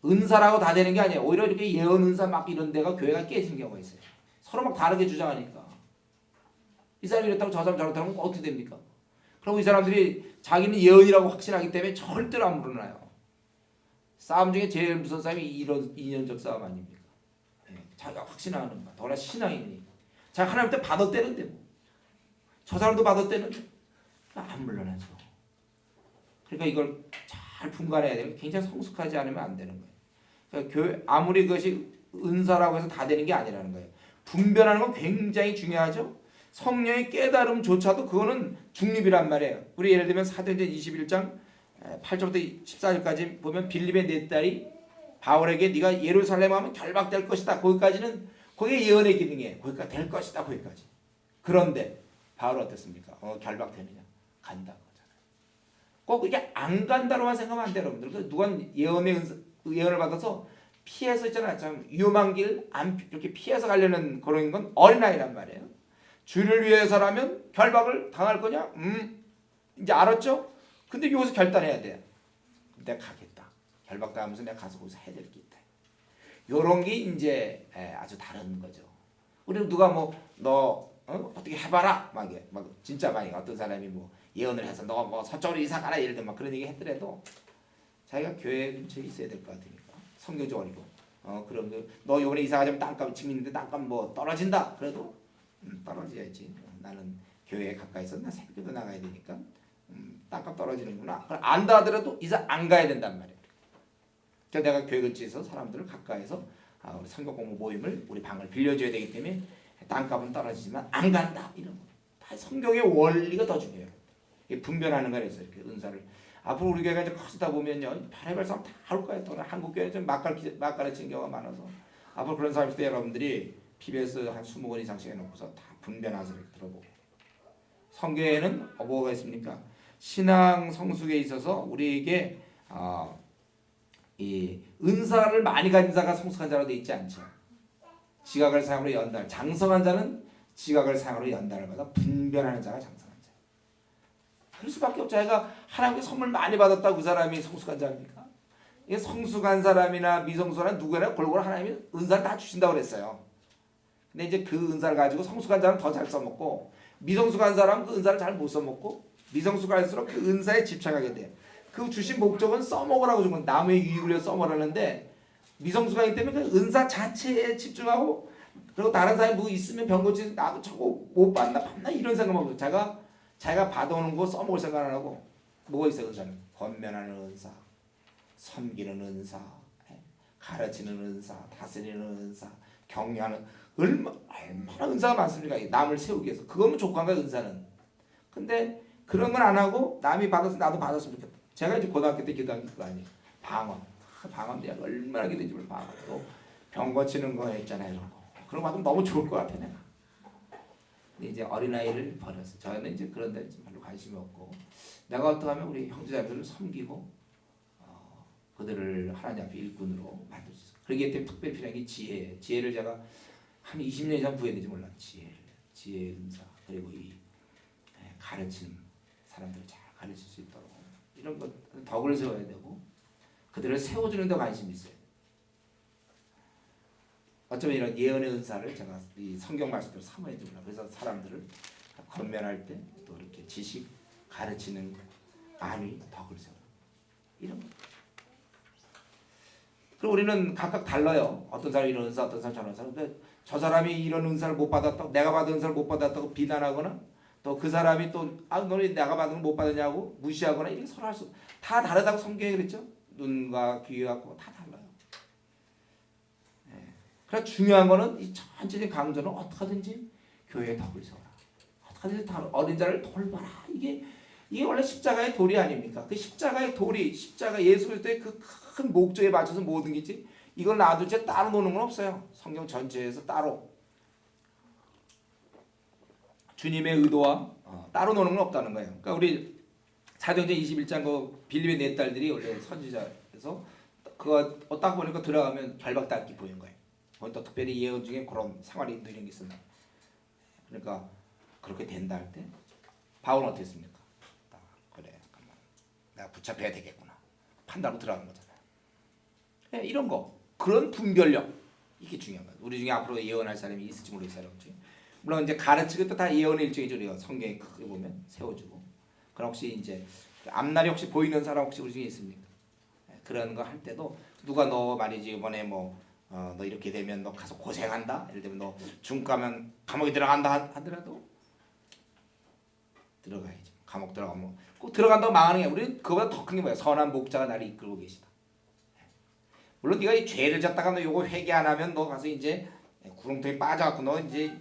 은사라고 다 되는 게 아니에요. 오히려 이렇게 예언 은사 막 이런 데가 교회가 깨지는 경우가 있어요. 서로 막 다르게 주장하니까 이 사람이 이렇다고 저 사람 저렇다고 하면 어떻게 됩니까? 그리고 이 사람들이 자기는 예언이라고 확신하기 때문에 절대로 안 물어나요. 싸움 중에 제일 무서운 싸움이 이런 이념적 싸움 아닙니까? 자기가 확신하는 거, 더나 신앙이니. 자기가 하나님 때 받았대는데 뭐. 저 사람도 받았대는데 안 물러나죠. 그러니까 이걸 잘 분간해야 되면 굉장히 성숙하지 않으면 안 되는 거예요. 그러니까 교회 아무리 그것이 은사라고 해서 다 되는 게 아니라는 거예요. 분별하는 건 굉장히 중요하죠. 성령의 깨달음조차도 그거는 중립이란 말이에요. 우리 예를 들면 사도행전 21장 8절부터 14절까지 보면 빌립의 네 딸이 바울에게 네가 예루살렘 하면 결박될 것이다. 거기까지는 그게 예언의 기능이에요. 거기까지 될 것이다. 거기까지. 그런데 바울 어땠습니까? 결박되느냐? 간다. 꼭 이게 안 간다로만 생각하면 안 돼요, 여러분들. 누가 예언을 받아서 피해서 있잖아요. 참 위험한 길 이렇게 피해서 가려는 그런 건 어린아이란 말이에요. 주를 위해서라면 결박을 당할 거냐? 이제 알았죠? 근데 여기서 결단해야 돼요. 내가 가겠다. 결박당하면서 내가 가서 거기서 해야 될 게 있다. 요런 게 이제 아주 다른 거죠. 우리 누가 너 어떻게 해봐라 막 진짜 많이 어떤 사람이 예언을 해서 너 서쪽으로 이사 가라 예를 들면 막 그런 얘기 했더라도 자기가 교회 근처에 있어야 될 것 같으니까 성교적이고 그런 너 요번에 이사 가자면 땅값 지금 있는데 땅값 떨어진다 그래도 떨어져야지. 나는 교회에 가까이서 나 새벽에도 나가야 되니까 땅값 떨어지는구나. 그걸 안다 하더라도 이사 안 가야 된단 말이에요. 그러니까 내가 교회 근처에서 사람들을 가까이서 우리 성경 공부 모임을 우리 방을 빌려줘야 되기 때문에 땅값은 떨어지지만 안 간다. 이런 거. 다 성경의 원리가 더 중요해요. 분별하는 거라서 이렇게 은사를 앞으로 우리 교회가 이제 커지다 보면요 별의별 사람 다 할 거예요. 또 한국 교회는 좀 막 가르치는 경우가 많아서 앞으로 그런 사람 있을 때 여러분들이 PBS 한 20권 이상씩 해놓고서 다 분별하면서 들어보고 성경에는 뭐가 있습니까? 신앙 성숙에 있어서 우리에게 이 은사를 많이 가진 자가 성숙한 자로 되어 있지 않죠. 지각을 사용으로 연단. 장성한 자는 지각을 사용으로 연단을 받아 분별하는 자가 장성한 자. 그럴 수밖에 없죠. 자기가 하나님께 선물 많이 받았다고 그 사람이 성숙한 자입니까? 이게 성숙한 사람이나 미성숙한 누구나 골고루 하나님이 은사를 다 주신다고 그랬어요. 근데 이제 그 은사를 가지고 성숙한 자는 더 잘 써먹고 미성숙한 사람은 그 은사를 잘 못 써먹고 미성숙할수록 그 은사에 집착하게 돼요. 그 주신 목적은 써먹으라고 준 건 남의 유익을 위해 써먹으라는데 미성숙하기 때문에 그 은사 자체에 집중하고 그리고 다른 사람이 있으면 병 고치 나도 저거 못 받나 이런 생각만 하고 자기가 받아오는 거 써먹을 생각 안 하고 뭐가 있어요? 은사는 권면하는 은사, 섬기는 은사, 가르치는 은사, 다스리는 은사, 격려하는 얼마나 은사가 많습니까? 남을 세우기 위해서 그거면 족한 거야 은사는. 근데 그런 건 안 하고 남이 받아서 나도 받았으면 좋겠다. 제가 이제 고등학교 때 기도한 게 그거 아니에요. 방언 내가 얼마나 기도했는지 몰라. 방언 또 병 고치는 거 있잖아요. 이런 거. 그런 거 받으면 너무 좋을 것 같아 내가. 근데 이제 어린아이를 버렸어. 저는 이제 그런 데 별로 관심이 없고 내가 어떻게 하면 우리 형제자매들을 섬기고 그들을 하나님 앞에 일꾼으로 만들 수 있어. 그렇기 때문에 특별히 필요한 게 지혜예요. 지혜를 제가 한 20년 이상 구해야 되지 몰라. 지혜의 은사 그리고 이 가르침 사람들을 잘 가르칠 수 있도록 이런 것 덕을 세워야 되고 그들을 세워주는 데 관심이 있어요. 어쩌면 이런 예언의 은사를 제가 이 성경 말씀대로 삼아야 됩니다. 그래서 사람들을 권면할 때 또 이렇게 지식 가르치는 안위 덕을 세워 이런 거. 그리고 우리는 각각 달라요. 어떤 사람이 이런 은사, 어떤 사람이 저런 은사. 근데 저 사람이 이런 은사를 못 받았다고, 내가 받은 은사를 못 받았다고 비난하거나, 또 그 사람이 또 너는 내가 받은 걸 못 받았냐고 무시하거나 이렇게 서로 할 수, 다 다르다고 성경에 그랬죠. 눈과 귀와 코 다 달라요. 그래서 중요한 거는 이 전체적인 강조는 어떻게 하든지 교회의 덕을 세워라. 어떻게 하든지 어린 자를 돌봐라. 이게 원래 십자가의 도리 아닙니까? 그 십자가의 도리, 십자가 예수 그리스도의 그 큰 목적에 맞춰서 모든 게 있지. 이걸 놔두고 이제 따로 노는 건 없어요. 성경 전체에서 따로 주님의 의도와 따로 노는 건 없다는 거예요. 그러니까 우리 사도행전 21장 그 빌립의 네 딸들이 원래 선지자에서 그거 딱 보니까 들어가면 결박닫기 보이는 거예요. 또 특별히 예언 중에 그런 생활인도 이런 게 있었나. 그러니까 그렇게 된다 할 때 바울은 어떻게 했습니까? 그래, 잠깐만. 내가 붙잡혀야 되겠구나. 판단하고 들어가는 거잖아요. 네, 이런 거, 그런 분별력 이게 중요한 거예요. 우리 중에 앞으로 예언할 사람이 있을지 모르겠 사람이지. 물론 이제 가르치고 또 다 예언의 일종이죠. 우리가 성경에 크게 보면 세워주고. 그럼 혹시 이제 앞날이 혹시 보이는 사람 혹시 우리 중에 있습니까? 네, 그런 거 할 때도 누가 너 말이지 이번에 뭐 너 이렇게 되면 너 가서 고생한다. 예를 들면 너 중국 가면 감옥에 들어간다 하더라도 들어가야죠. 감옥 들어가면 꼭 들어간다고 망하는 게 우리는 그거보다 더 큰 게 뭐야? 선한 목자가 나를 이끌고 계시다. 물론 네가 이 죄를 졌다가 너 요거 회개 안 하면 너 가서 이제 구렁텅이 빠져갖고 너 이제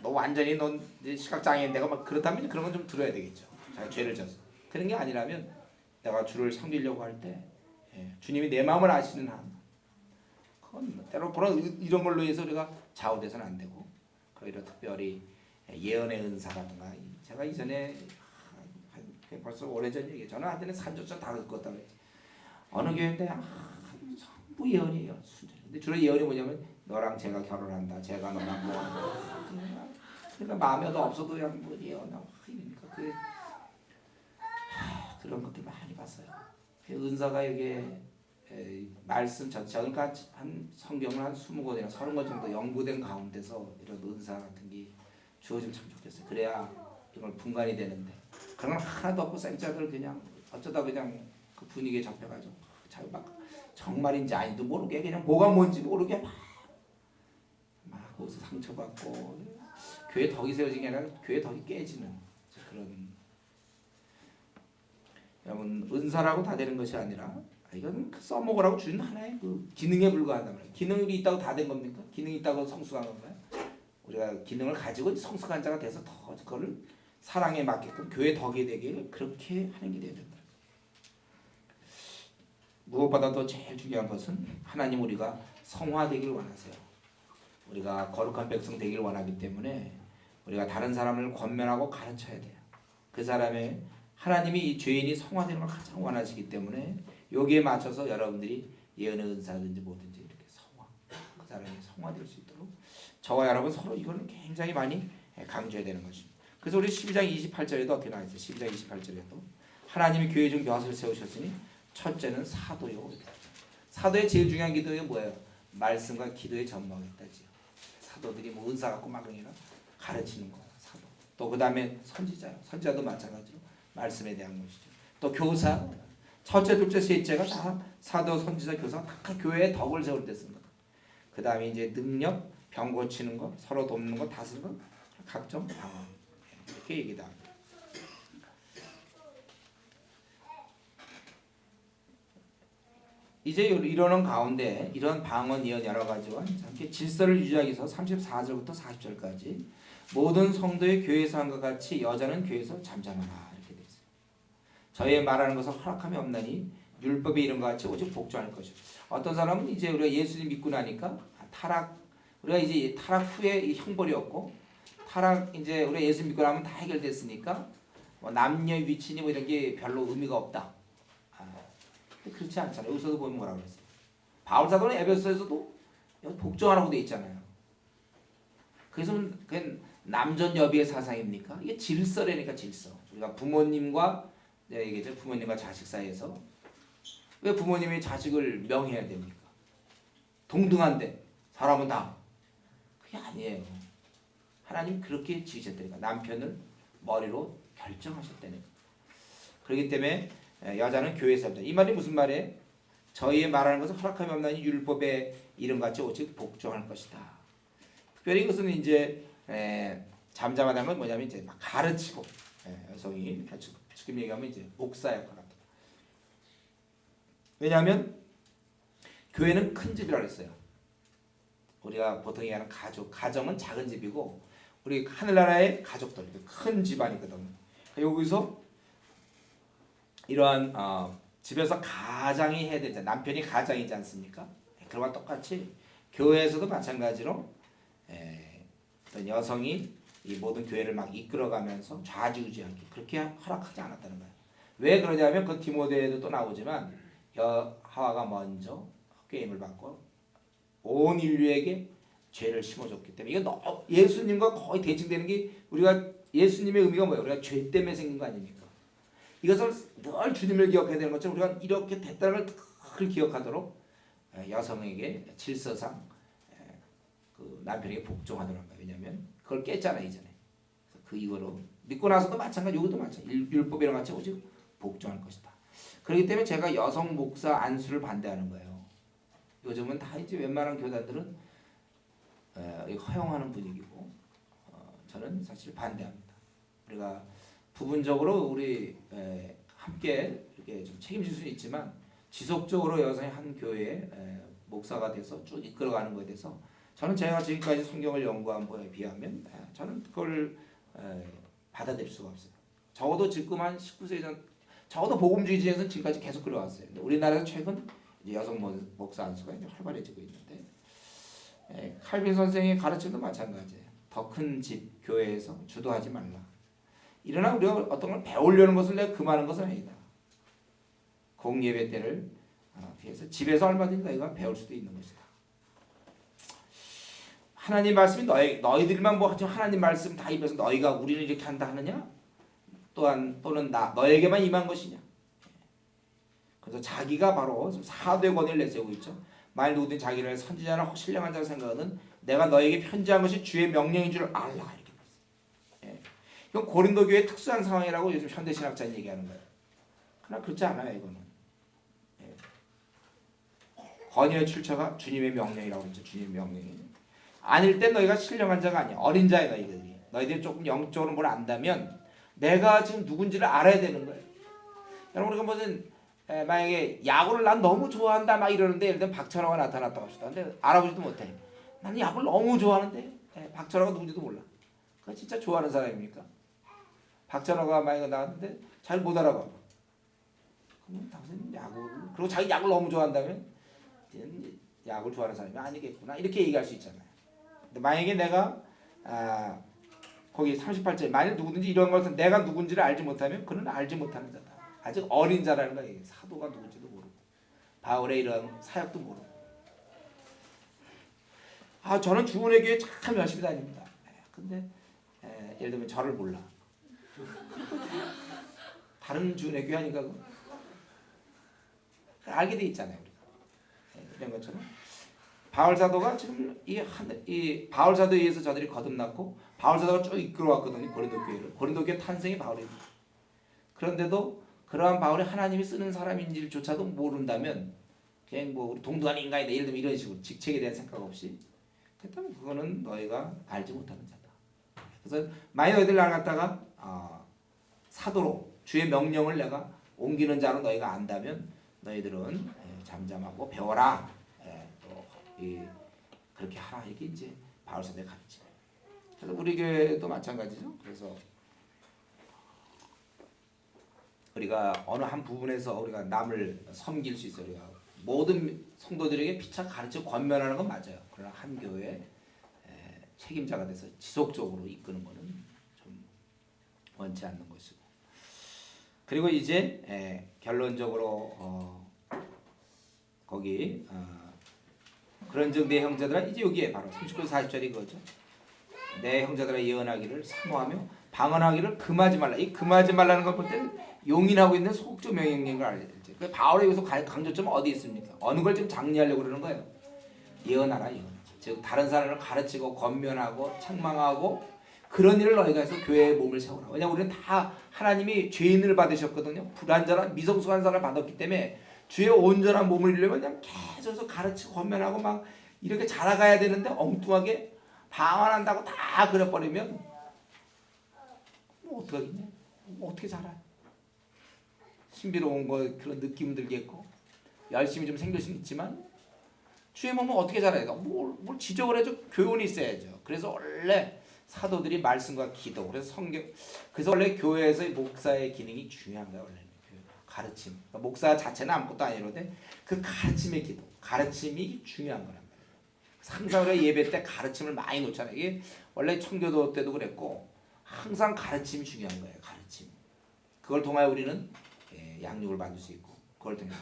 너 완전히 넌 이제 시각장애인 내가 막 그렇다면 그런 건 좀 들어야 되겠죠. 자기 죄를 져서 그런 게 아니라면 내가 주를 섬기려고 할 때 주님이 내 마음을 아시는 한 그건 때로 그런 이런 걸로 해서 우리가 좌우돼서는 안 되고 그리고 특별히 예언의 은사라든가 제가 이전에 벌써 오래전 얘기 저는 한때는 산조차 다 긋었다고 했지. 어느 교회인데 전부 예언이에요. 근데 주로 예언이 뭐냐면 너랑 제가 결혼한다. 제가 너랑 뭐 그러니까 마음에 없어도 그냥 뭐 예언하고 이러니까 그런 것들 많이 봤어요. 은사가 이게 말씀 전체 그러니까 한 성경을 한 20권이나 30권 정도 연구된 가운데서 이런 은사 같은 게 주어지면 참 좋겠어요. 그래야 이걸 분간이 되는데 그런 건 하나도 없고 쌩짜들 그냥 어쩌다 그냥 그 분위기에 잡혀가지고 잘 막 정말인지 아닌지도 모르게 그냥 뭐가 뭔지 모르게 막 거기서 상처받고 교회 덕이 세워진 게 아니라 교회 덕이 깨지는 그런. 여러분 은사라고 다 되는 것이 아니라 이건 써먹으라고 주는 하나의 그 기능에 불과하단 말이에요. 기능이 있다고 다 된 겁니까? 기능이 있다고 성숙한 건가요? 우리가 기능을 가지고 성숙한 자가 돼서 더 그거를 사랑에 맞게끔 교회 덕이 되게 그렇게 하는 게 된다. 무엇보다도 제일 중요한 것은 하나님 우리가 성화되기를 원하세요. 우리가 거룩한 백성 되기를 원하기 때문에 우리가 다른 사람을 권면하고 가르쳐야 돼요. 그 사람의 하나님이 이 죄인이 성화되는 걸 가장 원하시기 때문에 여기에 맞춰서 여러분들이 예언의 은사든지 뭐든지 이렇게 그 사람이 성화될 수 있도록 저와 여러분 서로 이거는 굉장히 많이 강조해야 되는 것입니다. 그래서 우리 12장 28절에도 어떻게 나와 있어요? 12장 28절에도 하나님이 교회 중 벼슬을 세우셨으니 첫째는 사도요. 사도의 제일 중요한 기도가 뭐예요? 말씀과 기도의 전망이다지요. 사도들이 뭐 은사 갖고 막 그냥 가르치는 거야. 사도. 또 그 다음에 선지자요. 선지자도 마찬가지로 말씀에 대한 것이죠. 또 교사. 첫째, 둘째, 셋째가 다 사도, 선지자, 교사 다 교회의 덕을 세울 때 쓴 거. 그 다음에 이제 능력, 병 고치는 거, 서로 돕는 거, 다스리는 거, 각종 방언 이렇게 얘기다. 이제 이러는 가운데 이런 방언 예언 여러 가지와 함께 질서를 유지하기 위해서 34절부터 40절까지 모든 성도의 교회에서 한 것 같이 여자는 교회에서 잠잠하라 이렇게 되어 있어요. 저희 말하는 것을 허락함이 없나니 율법에 이런 것 같이 오직 복종할 것이요. 어떤 사람은 이제 우리가 예수님 믿고 나니까 우리가 이제 타락 후에 형벌이 없고 타락 이제 우리가 예수 믿고 나면 다 해결됐으니까 뭐 남녀 위치니 뭐 이런 게 별로 의미가 없다. 그렇지 않잖아요. 여기서도 보면 뭐라고 그랬어요. 바울 사도는 에베소에서도 복종하라고 돼 있잖아요. 그래서 그게 남전 여비의 사상입니까? 이게 질서라니까 질서. 우리가 부모님과 얘기죠. 부모님과 자식 사이에서 왜 부모님이 자식을 명해야 됩니까? 동등한데 사람은 다 아니에요. 하나님 그렇게 지으셨다니까. 남편을 머리로 결정하셨다니까. 그렇기 때문에 여자는 교회에서 합니다. 이 말이 무슨 말이에요? 저희의 말하는 것은 허락함이 없나니 율법의 이름같이 오직 복종할 것이다. 특별히 이것은 이제 잠잠하다는 건 뭐냐면 이제 막 가르치고 여성이 지금 얘기하면 이제 목사 역할 같다. 왜냐하면 교회는 큰 집이라고 했어요. 우리가 보통 얘기하는 가정은 작은 집이고 우리 하늘나라의 가족들 큰 집안이거든요. 여기서 이러한 집에서 가장이 해야 되잖아요. 남편이 가장이지 않습니까? 그런 것과 똑같이 교회에서도 마찬가지로 어떤 여성이 이 모든 교회를 막 이끌어가면서 좌지우지하기 그렇게 허락하지 않았다는 거예요. 왜 그러냐면 그 디모데에도 또 나오지만 하와가 먼저 꾀임을 받고 온 인류에게 죄를 심어줬기 때문에 이거 예수님과 거의 대칭되는 게 우리가 예수님의 의미가 뭐예요? 우리가 죄 때문에 생긴 거 아닙니까? 이것을 늘 주님을 기억해야 되는 것처럼 우리가 이렇게 됐다는 걸 늘 기억하도록 여성에게 질서상 그 남편에게 복종하더란 거예요. 왜냐하면 그걸 깼잖아요 이전에. 그 이후로 믿고 나서도 마찬가지, 여기도 마찬가지. 율법이랑 같이 오직 복종할 것이다. 그렇기 때문에 제가 여성 목사 안수를 반대하는 거예요. 요즘은 다 이제 웬만한 교단들은 허용하는 분위기고 저는 사실 반대합니다. 우리가 부분적으로 우리 함께 이렇게 좀 책임질 수는 있지만 지속적으로 여성이 한 교회에 목사가 돼서 쭉 이끌어가는 것에 대해서 저는 제가 지금까지 성경을 연구한 거에 비하면 저는 그걸 받아들일 수가 없어요. 적어도 지금 한 19세기 전 적어도 복음주의지에서는 지금까지 계속 그래왔어요. 근데 우리나라에서 최근 이제 여성 목사 안수가 이제 활발해지고 있는데 칼빈 선생의 가르침도 마찬가지예요. 더 큰 집 교회에서 주도하지 말라. 이러나 우리가 어떤 걸 배우려는 것을 내가 금하는 것은 아니다. 공예배 때를 피해서 집에서 얼마든지 너희가 배울 수도 있는 것이다. 하나님 말씀이 너희들만 뭐 하나님 말씀 다 입에서 너희가 우리는 이렇게 한다 하느냐? 또는 너에게만 임한 것이냐? 그래서 자기가 바로 지금 사도의 권위를 내세우고 있죠. 만일 누구든 자기를 선지자나 신령한 자라 생각하는 내가 너에게 편지한 것이 주의 명령인 줄 알라 이렇게 말씀. 이건 고린도 교회의 특수한 상황이라고 요즘 현대 신학자는 얘기하는 거예요. 그러나 그렇지 않아요 이거는. 권위의 출처가 주님의 명령이라고 했죠. 주님의 명령이. 아닐 때 너희가 신령한 자가 아니야. 어린 자야 너희들이. 너희들이 조금 영적으로 뭘 안다면 내가 지금 누군지를 알아야 되는 거예요. 여러분 우리가 무슨 만약에 야구를 난 너무 좋아한다 막 이러는데 예를 들면 박찬호가 나타났다고 합시다. 근데 알아보지도 못해. 나는 야구를 너무 좋아하는데 박찬호가 누군지도 몰라. 그거 진짜 좋아하는 사람입니까? 박찬호가 만약에 나왔는데 잘 못 알아봐. 그러면 당신 야구를 그리고 자기 야구를 너무 좋아한다면 야구를 좋아하는 사람이 아니겠구나 이렇게 얘기할 수 있잖아요. 근데 만약에 내가 거기 38절 만일 누구든지 이런 것은 내가 누군지를 알지 못하면 그는 알지 못하는 자다. 아직 어린 자라는 거예요. 사도가 누군지도 모르고 바울의 이런 사역도 모르고. 저는 주은혜 교회 참 열심히 다닙니다. 근데 예를 들면 저를 몰라. 다른 주은혜 교회 아닌가 그거? 알게 돼 있잖아요 우리가. 이런 것처럼 바울 사도가 지금 이 바울 사도에 의해서 저들이 거듭났고 바울 사도가 쭉 이끌어왔거든요 고린도 교회를. 고린도 교회 탄생이 바울입니다. 그런데도 그러한 바울이 하나님이 쓰는 사람인지조차도 모른다면 그냥 뭐 우리 동등한 인간이다 예를 들면 이런 식으로 직책에 대한 생각 없이 그렇다면 그거는 너희가 알지 못하는 자다. 그래서 만약 너희들 나를 갖다가 사도로 주의 명령을 내가 옮기는 자로 너희가 안다면 너희들은 잠잠하고 배워라. 그렇게 하라 이게 이제 바울 사도의 가르침. 그래서 우리 교회도 마찬가지죠. 그래서 우리가 어느 한 부분에서 우리가 남을 섬길 수 있어요. 우리가 모든 성도들에게 피차 가르쳐 권면하는 건 맞아요. 그러나 한 교회 책임자가 돼서 지속적으로 이끄는 것은 좀 원치 않는 것이고. 그리고 이제 결론적으로 거기 그런즉 내 형제들아 이제 여기에 바로 39, 40절이 그거죠. 내 형제들아 예언하기를 사모하며 방언하기를 금하지 말라. 이 금하지 말라는 걸 볼 때는 용인하고 있는 소극적 명령인 걸 알지. 바울의 여기서 강조점은 어디 있습니까? 어느 걸 지금 장려하려고 그러는 거예요? 예언하라 예언하라. 즉 다른 사람을 가르치고 권면하고 책망하고 그런 일을 너희가 해서 교회의 몸을 세우라. 왜냐하면 우리는 다 하나님이 죄인을 받으셨거든요. 불완전한 미성숙한 사람을 받았기 때문에 주의 온전한 몸을 이루려면 그냥 계속 가르치고 권면하고 막 이렇게 자라가야 되는데 엉뚱하게 방언한다고 다 그려버리면 뭐 어떡하겠냐? 뭐 어떻게 자라? 신비로운 거 그런 느낌 들겠고 열심히 좀 생길 수는 있지만 주의 몸은 어떻게 자라야 돼? 뭘 지적을 해줘? 교훈이 있어야죠. 그래서 원래 사도들이 말씀과 기도 그래서 성경 그래서 원래 교회에서의 목사의 기능이 중요한 거야. 원래는 가르침 그러니까 목사 자체는 아무것도 아니로되 그 가르침의 기도 가르침이 중요한 거란 말이에요. 항상 우리가 예배 때 가르침을 많이 놓잖아요. 이게 원래 청교도 때도 그랬고 항상 가르침이 중요한 거예요. 가르침 그걸 통하여 우리는 양육을 받을 수 있고 그걸 통해서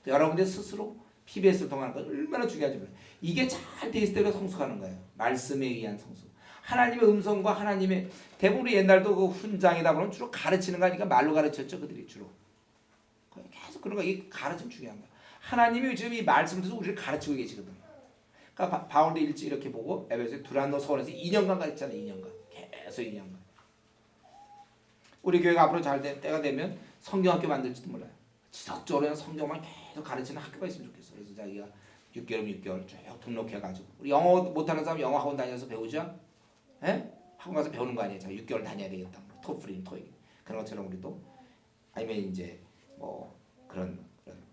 여러분들 스스로 PBS를 통하는 거 얼마나 중요한지 몰라요. 이게 잘 돼 있을 때 성숙하는 거예요. 말씀에 의한 성숙. 하나님의 음성과 하나님의 대부분 옛날도 그 훈장이다 보면 주로 가르치는 거 아니까 말로 가르쳤죠. 그들이 주로 계속 그런 거 이 가르침 중요한 거야. 하나님이 지금 이 말씀을 통해서 우리를 가르치고 계시거든요. 그러니까 바울도 일찍 이렇게 보고 에베소에 두란노 서원에서 2년간 가르쳤잖아요. 2년간 계속 2년간. 우리 교회가 앞으로 잘 될 때가 되면 성경학교 만들지도 몰라요. 지속적으로 성경만 계속 가르치는 학교가 있으면 좋겠어. 그래서 자기가 6개월 6개월 쭉 등록해가지고 우리 영어 못하는 사람 영어 학원 다녀서 배우죠? 예? 학원 가서 배우는 거 아니에요. 자 6개월 다녀야 되겠다. 토플인 토익 그런 것처럼 우리도 아니면 이제 뭐 그런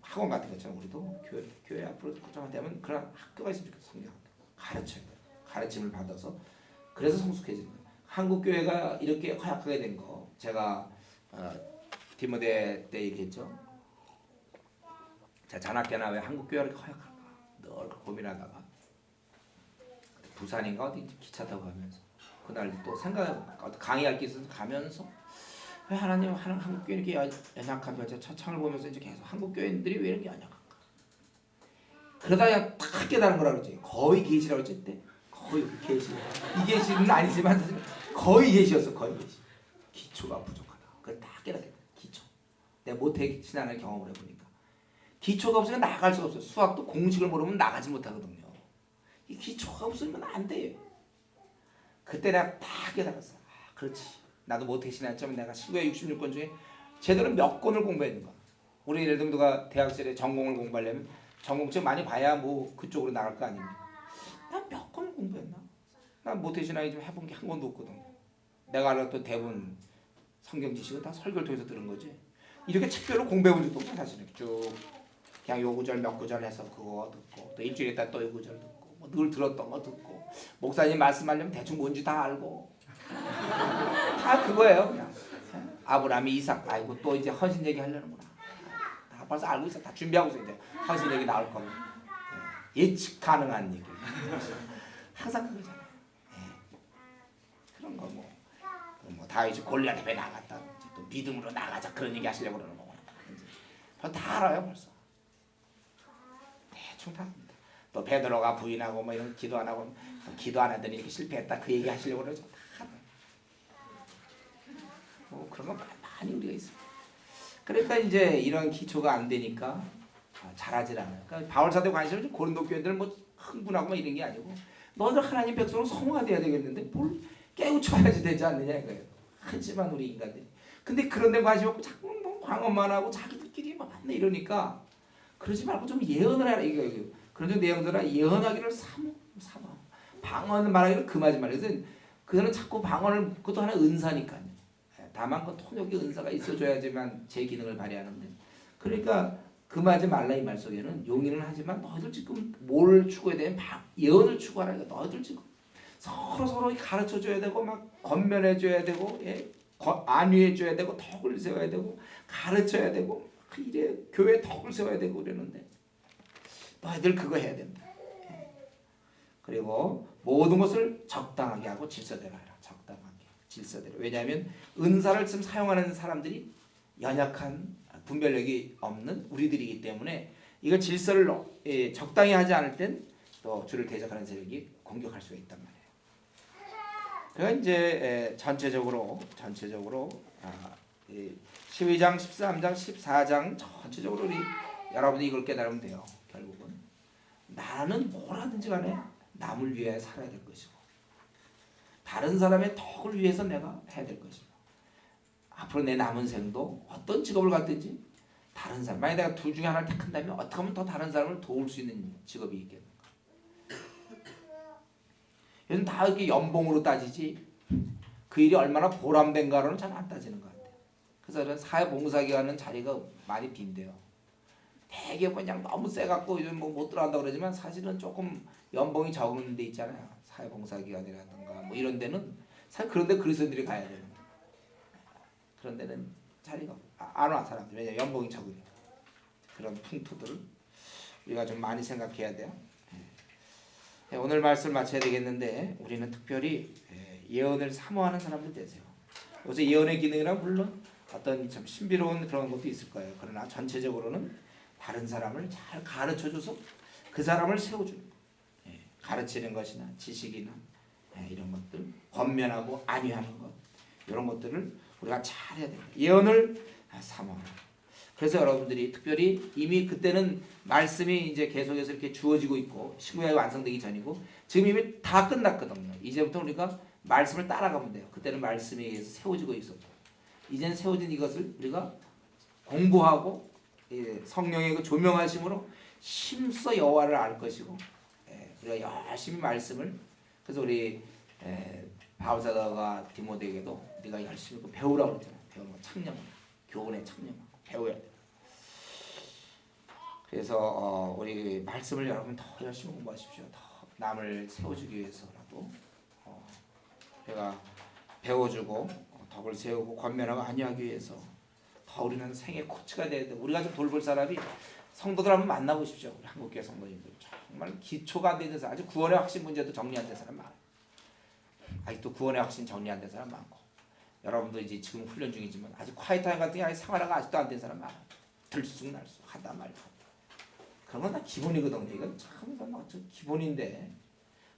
학원 같은 것처럼 우리도 교회 앞으로 고정되면 그런 학교가 있으면 좋겠어. 성경 가르쳐야 돼요. 가르침을 받아서 그래서 성숙해지는 거예요. 한국 교회가 이렇게 허약하게 된 거 제가 디모데 때 얘기했죠. 자 잔학교나 왜 한국 교회가 이렇게 허약할까 늘 고민하다가 부산인가 어디 기차 타고 가면서 그날 또 생각해보니까 강의할 게 있어서 가면서 왜 하나님 한국 교회 이렇게 연약한가 저 창을 보면서 이제 계속 한국 교회인들이 왜 이렇게 연약한가 그러다 그냥 딱 깨달은 거라 그러지. 거의 계시라고 했을 때 거의 계시 이 계시는 아니지만 거의 계시였어. 거의 계시 기초가 부족하다. 그걸 딱 깨닫겠다. 기초 내가 모태 신앙을 경험을 해보니까 기초가 없으면 나갈 수가 없어요. 수학도 공식을 모르면 나가지 못하거든요. 이 기초가 없으면 안 돼요. 그때 내가 딱 깨달았어. 아, 그렇지. 나도 모태신앙점 내가 시구의 66권 중에 제대로 몇 권을 공부했는 거야. 우리 예를 들면 누가 대학 시절에 전공을 공부하려면 전공책 많이 봐야 뭐 그쪽으로 나갈 거 아닙니까? 난 몇 권을 공부했나? 난 모태신앙이 좀 해본 게 한 권도 없거든. 내가 알았던 대부분 성경 지식은 다 설교를 통해서 들은 거지. 이렇게 책별로 공부해본 적도 없어 사실은. 쭉 그냥 요 구절 몇 구절 해서 그거 듣고 또 일주일에 있다 또 이 구절 듣고 뭐 늘 들었던 거 듣고 목사님 말씀하려면 대충 뭔지 다 알고 다 그거예요. 그냥 아브라함이 이삭 아이고 또 이제 헌신 얘기 하려는구나. 다 벌써 알고 있어. 다 준비하고 있어. 이제 헌신 얘기 나올 거고 예측 가능한 얘기 항상 그거잖아요. 그런 거 뭐 다윗이 골리앗 앞에 나갔다 또 믿음으로 나가자 그런 얘기 하시려고 그러는 거구나. 다 알아요 벌써. 대충 다 합니다. 또 베드로가 부인하고 뭐 이런 기도 안 하고 기도 안 하더니 이렇게 실패했다 그 얘기 하시려고 그러죠. 다 뭐 그런 거 많이 우리가 있습니다. 그러니까 이제 이런 기초가 안 되니까 잘하질 않아요. 그러니까 바울 사도에 관심을 고린도 교회들 뭐 흥분하고 뭐 이런 게 아니고 너희들 하나님 백성으로 성화돼야 되겠는데 뭘 깨우쳐야지 되지 않느냐 이거예요. 하지만 우리 인간들이 근데 그런 데 관심 없고 자꾸 뭐 광언만 하고 자기들끼리 막 만나 이러니까 그러지 말고 좀 예언을 하라 이거 그런 좀 내용들은 예언하기를 삼아 방언을 말하기를 금하지 말아요. 그래서 그거는 자꾸 방언을 그것도 하나의 은사니까요. 다만 그 통역의 은사가 있어줘야지만 제 기능을 발휘하는데 그러니까 금하지 말라 이 말 속에는 용인은 하지만 너희들 지금 뭘 추구해야 되면 예언을 추구하라. 너희들 지금 서로 가르쳐줘야 되고 막 권면해줘야 되고 안위해줘야 되고 덕을 세워야 되고 가르쳐야 되고 이래 교회 덕을 세워야 되고 그러는데 너희들 그거 해야 된다. 그리고 모든 것을 적당하게 하고 질서대로 해라. 적당하게 질서대로. 왜냐하면 은사를 지금 사용하는 사람들이 연약한 분별력이 없는 우리들이기 때문에 이걸 질서를 적당히 하지 않을 땐 또 주를 대적하는 세력이 공격할 수가 있단 말이에요. 그러니까 이제 전체적으로 12장, 13장, 14장 전체적으로 우리 여러분이 이걸 깨달으면 돼요. 결국은 나는 뭐라든지 간에 남을 위해 살아야 될 것이고 다른 사람의 덕을 위해서 내가 해야 될 것이고 앞으로 내 남은 생도 어떤 직업을 갖든지 다른 사람 만약 내가 둘 중에 하나를 택한다면 어떻게 하면 더 다른 사람을 도울 수 있는 직업이 있겠는가. 요즘 다 이렇게 연봉으로 따지지 그 일이 얼마나 보람된가로는 잘 안 따지는 것 같아요. 그래서 저는 사회봉사기관은 자리가 많이 빈대요. 되게 그냥 너무 세갖고 요즘 못 들어간다 그러지만 사실은 조금 연봉이 적은 데 있잖아요. 사회봉사기관이라든가 뭐 이런 데는 사실 그런 데 그리스도인들이 가야 되는 거예요. 그런 데는 자리가 안 와 사람들. 왜냐면 연봉이 적으니까. 그런 풍토들을 우리가 좀 많이 생각해야 돼요. 오늘 말씀을 마쳐야 되겠는데 우리는 특별히 예언을 사모하는 사람들 되세요. 요새 예언의 기능이란 물론 어떤 참 신비로운 그런 것도 있을 거예요. 그러나 전체적으로는 다른 사람을 잘 가르쳐줘서 그 사람을 세워주는 거예요. 가르치는 것이나 지식이나 이런 것들 권면하고 안위하는 것 이런 것들을 우리가 잘 해야 돼요. 예언을 사모하는. 그래서 여러분들이 특별히 이미 그때는 말씀이 이제 계속해서 이렇게 주어지고 있고 신구약이 완성되기 전이고 지금 이미 다 끝났거든요. 이제부터 우리가 말씀을 따라가면 돼요. 그때는 말씀에 의해서 세워지고 있었고 이제는 세워진 이것을 우리가 공부하고 성령의 그 조명하심으로 힘써 여호와를 알 것이고 우리가 열심히 말씀을 그래서 우리 바울사도가 디모데에게도 네가 열심히 배우라고 그랬잖아요. 배우는 거 청렴, 교훈의 청렴 배워야 돼요. 그래서 우리 말씀을 여러분 더 열심히 공부하십시오. 더 남을 세워주기 위해서라도 내가 배워주고 덕을 세우고 권면하고 안위하기 위해서 더 우리는 생애 코치가 돼야 돼. 우리가 좀 돌볼 사람이 성도들 한번 만나보십시오. 우리 한국교회 성도님들 정말 기초가 안 되는 사람 아직 구원의 확신 문제도 정리 안 된 사람 많아요. 아직도 구원의 확신 정리 안 된 사람 많고 여러분도 이제 지금 훈련 중이지만 아직 콰이타임 같은 게 생활화가 아직도 안 된 사람 많아요. 들쑥날쑥 하다 말고 그런 건 다 기본이거든요. 이건 참 기본인데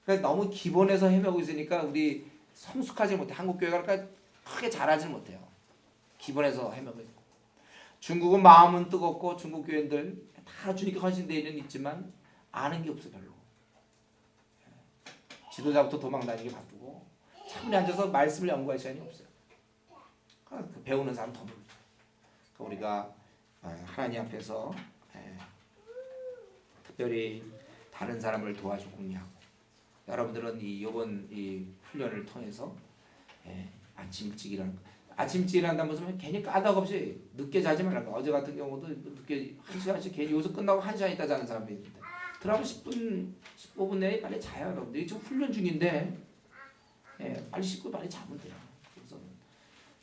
그러니까 너무 기본에서 헤매고 있으니까 우리 성숙하지 못해. 한국교회가 그러니까 크게 자라지 못해요. 기본에서 헤매고 있고 중국은 마음은 뜨겁고 중국 교회들 다 주님께 헌신되어는 있지만 아는 게 없어 별로. 지도자부터 도망다니기 바쁘고 차분히 앉아서 말씀을 연구할 시간이 없어요. 그러니까 배우는 사람 더 모르죠. 그러니까 우리가 하나님 앞에서 특별히 다른 사람을 도와주고 공유하고 여러분들은 이번 이 훈련을 통해서 아침 일찍 일어나는 아침 일찍 일어난다는 것은 괜히 까닭 없이 늦게 자지 말라는 거. 어제 같은 경우도 늦게 1시간씩 괜히 여기서 끝나고 1시간 있다 자는 사람도 있는데 들어가면 10분 15분 내에 빨리 자요. 여러분들 지금 훈련 중인데 빨리 씻고 빨리 자면 돼요. 그래서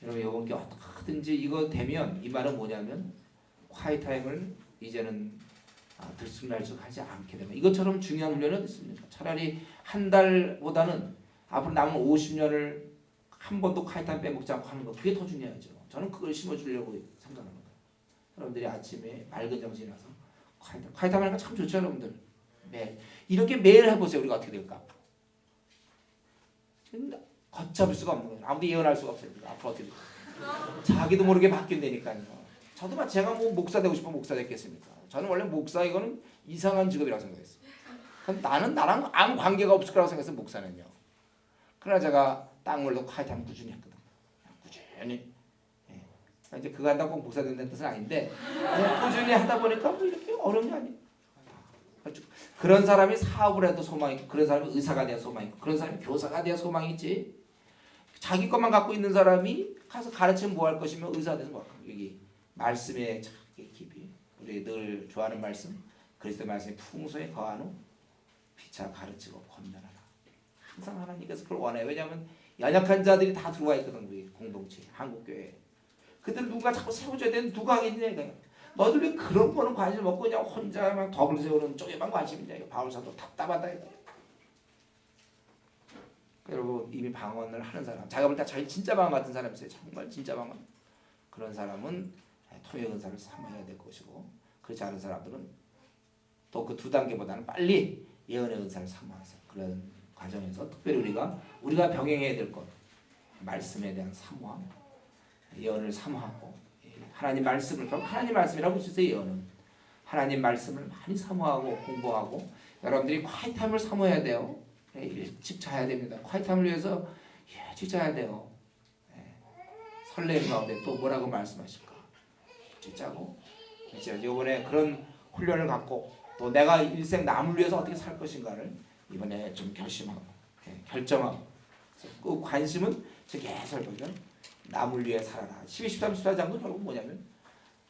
여러분 이번 게 어떻게든지 이거 되면 이 말은 뭐냐면 콰이타임을 이제는 들쑥날쑥 하지 않게 되면 이것처럼 중요한 훈련은 있습니까? 차라리 한 달보다는 앞으로 남은 50년을 한 번도 콰이타임 빼먹지 않고 하는 거 그게 더 중요하죠. 저는 그걸 심어주려고 생각합니다. 여러분들이 아침에 맑은 정신이라서 콰이타임 하는 거 참 좋죠. 여러분들 매일 이렇게 매일 해보세요. 우리가 어떻게 될까? 걷잡을 수가 없는 거예요. 아무도 예언할 수가 없어요. 앞으로 어떻게 될까? 자기도 모르게 바뀐다니까요. 저도 제가 뭐 목사 되고 싶으면 목사 됐겠습니까? 저는 원래 목사 이거는 이상한 직업이라고 생각했어요. 나는 나랑 아무 관계가 없을 거라고 생각해서 목사는요. 그러나 제가 땅을 놓고 콰이타임 꾸준히 했거든요. 꾸준히. 이제 그거 한다고 목사 된다는 뜻은 아닌데 꾸준히 하다 보니까 뭐 이렇게 어려운 게 아니에요. 그런 사람이 사업을 해도 소망이 있고 그런 사람이 의사가 돼야 소망이 있고 그런 사람이 교사가 돼야 소망이 있지. 자기 것만 갖고 있는 사람이 가서 가르치면 뭐 할 것이며 의사가 돼서 뭐 할 것이며 여기 말씀의 깊이 우리 늘 좋아하는 말씀 그리스도 말씀이 풍성히 거한 후 피차 가르치고 권면하라. 항상 하나님께서 그걸 원해요. 왜냐하면 연약한 자들이 다 들어와 있거든. 우리 공동체 한국교회 그들 누가 자꾸 세워줘야 되는데 누가 하겠냐 이거야. 너들 왜 그런 거는 관심 없고 그냥 혼자만 덕을 세우는 쪽에만 관심이 있냐. 바울사도 답답하다 이거. 여러분 이미 방언을 하는 사람 자기가 볼 때 자기 진짜 방언 같은 사람 있어요. 정말 진짜 방언 그런 사람은 통역 은사를 삼아야 될 것이고 그렇지 않은 사람들은 또 그 두 단계보다는 빨리 예언의 은사를 삼아서 그런 과정에서 특별히 우리가 병행해야 될 것 말씀에 대한 사모함 예언을 사모하고 하나님 말씀을 그럼 하나님 말씀이라고 볼 수 있어요. 예언은 하나님 말씀을 많이 사모하고 공부하고 여러분들이 콰이타임을 사모해야 돼요. 일찍 자야 됩니다. 콰이트함을 위해서 일찍 자야 돼요. 설레임 가운데 또 뭐라고 말씀하실까? 일찍 자고 이번에 그런 훈련을 갖고 또 내가 일생 남을 위해서 어떻게 살 것인가를 이번에 좀 결심하고 결정하고 그 관심은 계속 거죠. 남을 위해 살아라. 12, 13, 14장도 결국 뭐냐면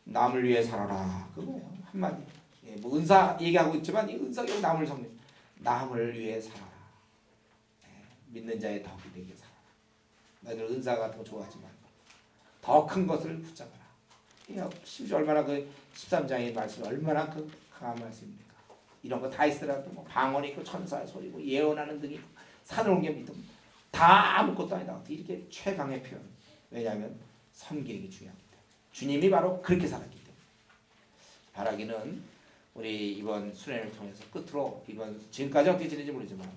남을 위해 살아라. 그거예요. 한마디. 뭐 은사 얘기하고 있지만 이 은사가 남을 섬기 남을 위해 살아라. 믿는 자의 덕이 되게 살아라. 너희들 은사 같은 거 좋아하지 말고 더 큰 것을 붙잡아라. 심지어 얼마나 그 13장의 말씀 얼마나 그 강한 말씀입니까? 이런 거 다 있으라도 뭐 방언이 있고 천사의 소리고 예언하는 등이 있고 산을 옮겨 믿음 다 아무것도 아니다. 이렇게 최강의 표현. 왜냐하면 섬기는 게 중요하기 때문에. 주님이 바로 그렇게 살았기 때문에. 바라기는 우리 이번 수련을 통해서 끝으로 이번 지금까지 어떻게 지내는지 모르지만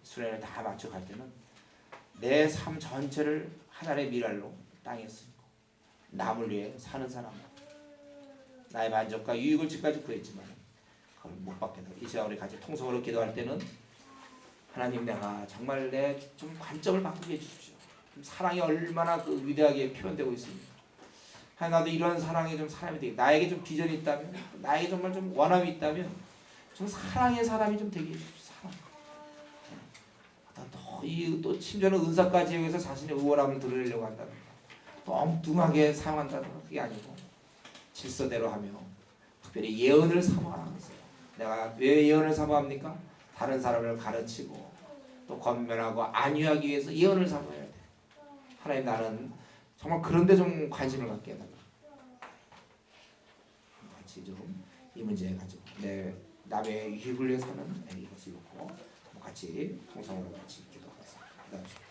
수련을 다 마쳐갈 때는 내 삶 전체를 하나님의 미랄로 땅에 쓰고 남을 위해 사는 사람 나의 만족과 유익을 지금까지 구했지만 그걸 못 받게 되고 이 시간 우리 같이 통성으로 기도할 때는 하나님 내가 정말 내 좀 관점을 바꾸게 해주십시오. 사랑이 얼마나 그 위대하게 표현되고 있습니다. 하나님 나도 이런 사랑이 좀 사람이 되게 나에게 좀 비전이 있다면 나에게 정말 좀 원함이 있다면 좀 사랑의 사람이 좀 되게 해주십시오. 사랑. 또 심지어는 은사까지 여기서 자신의 우월함을 드러내려고 한다든가 또 엉뚱하게 사용한다든가 그게 아니고 질서대로 하며 특별히 예언을 사모하는 것을 내가 왜 예언을 사모합니까? 다른 사람을 가르치고 또 권면하고 안위하기 위해서 예언을 사모해야 돼. 하나님 나는 정말 그런데 좀 관심을 갖게 해달라. 같이 좀 이 문제 가지고 내 남의 유익을 위해 사는 이것을 놓고 같이 통성으로 같이 기도하겠습니다.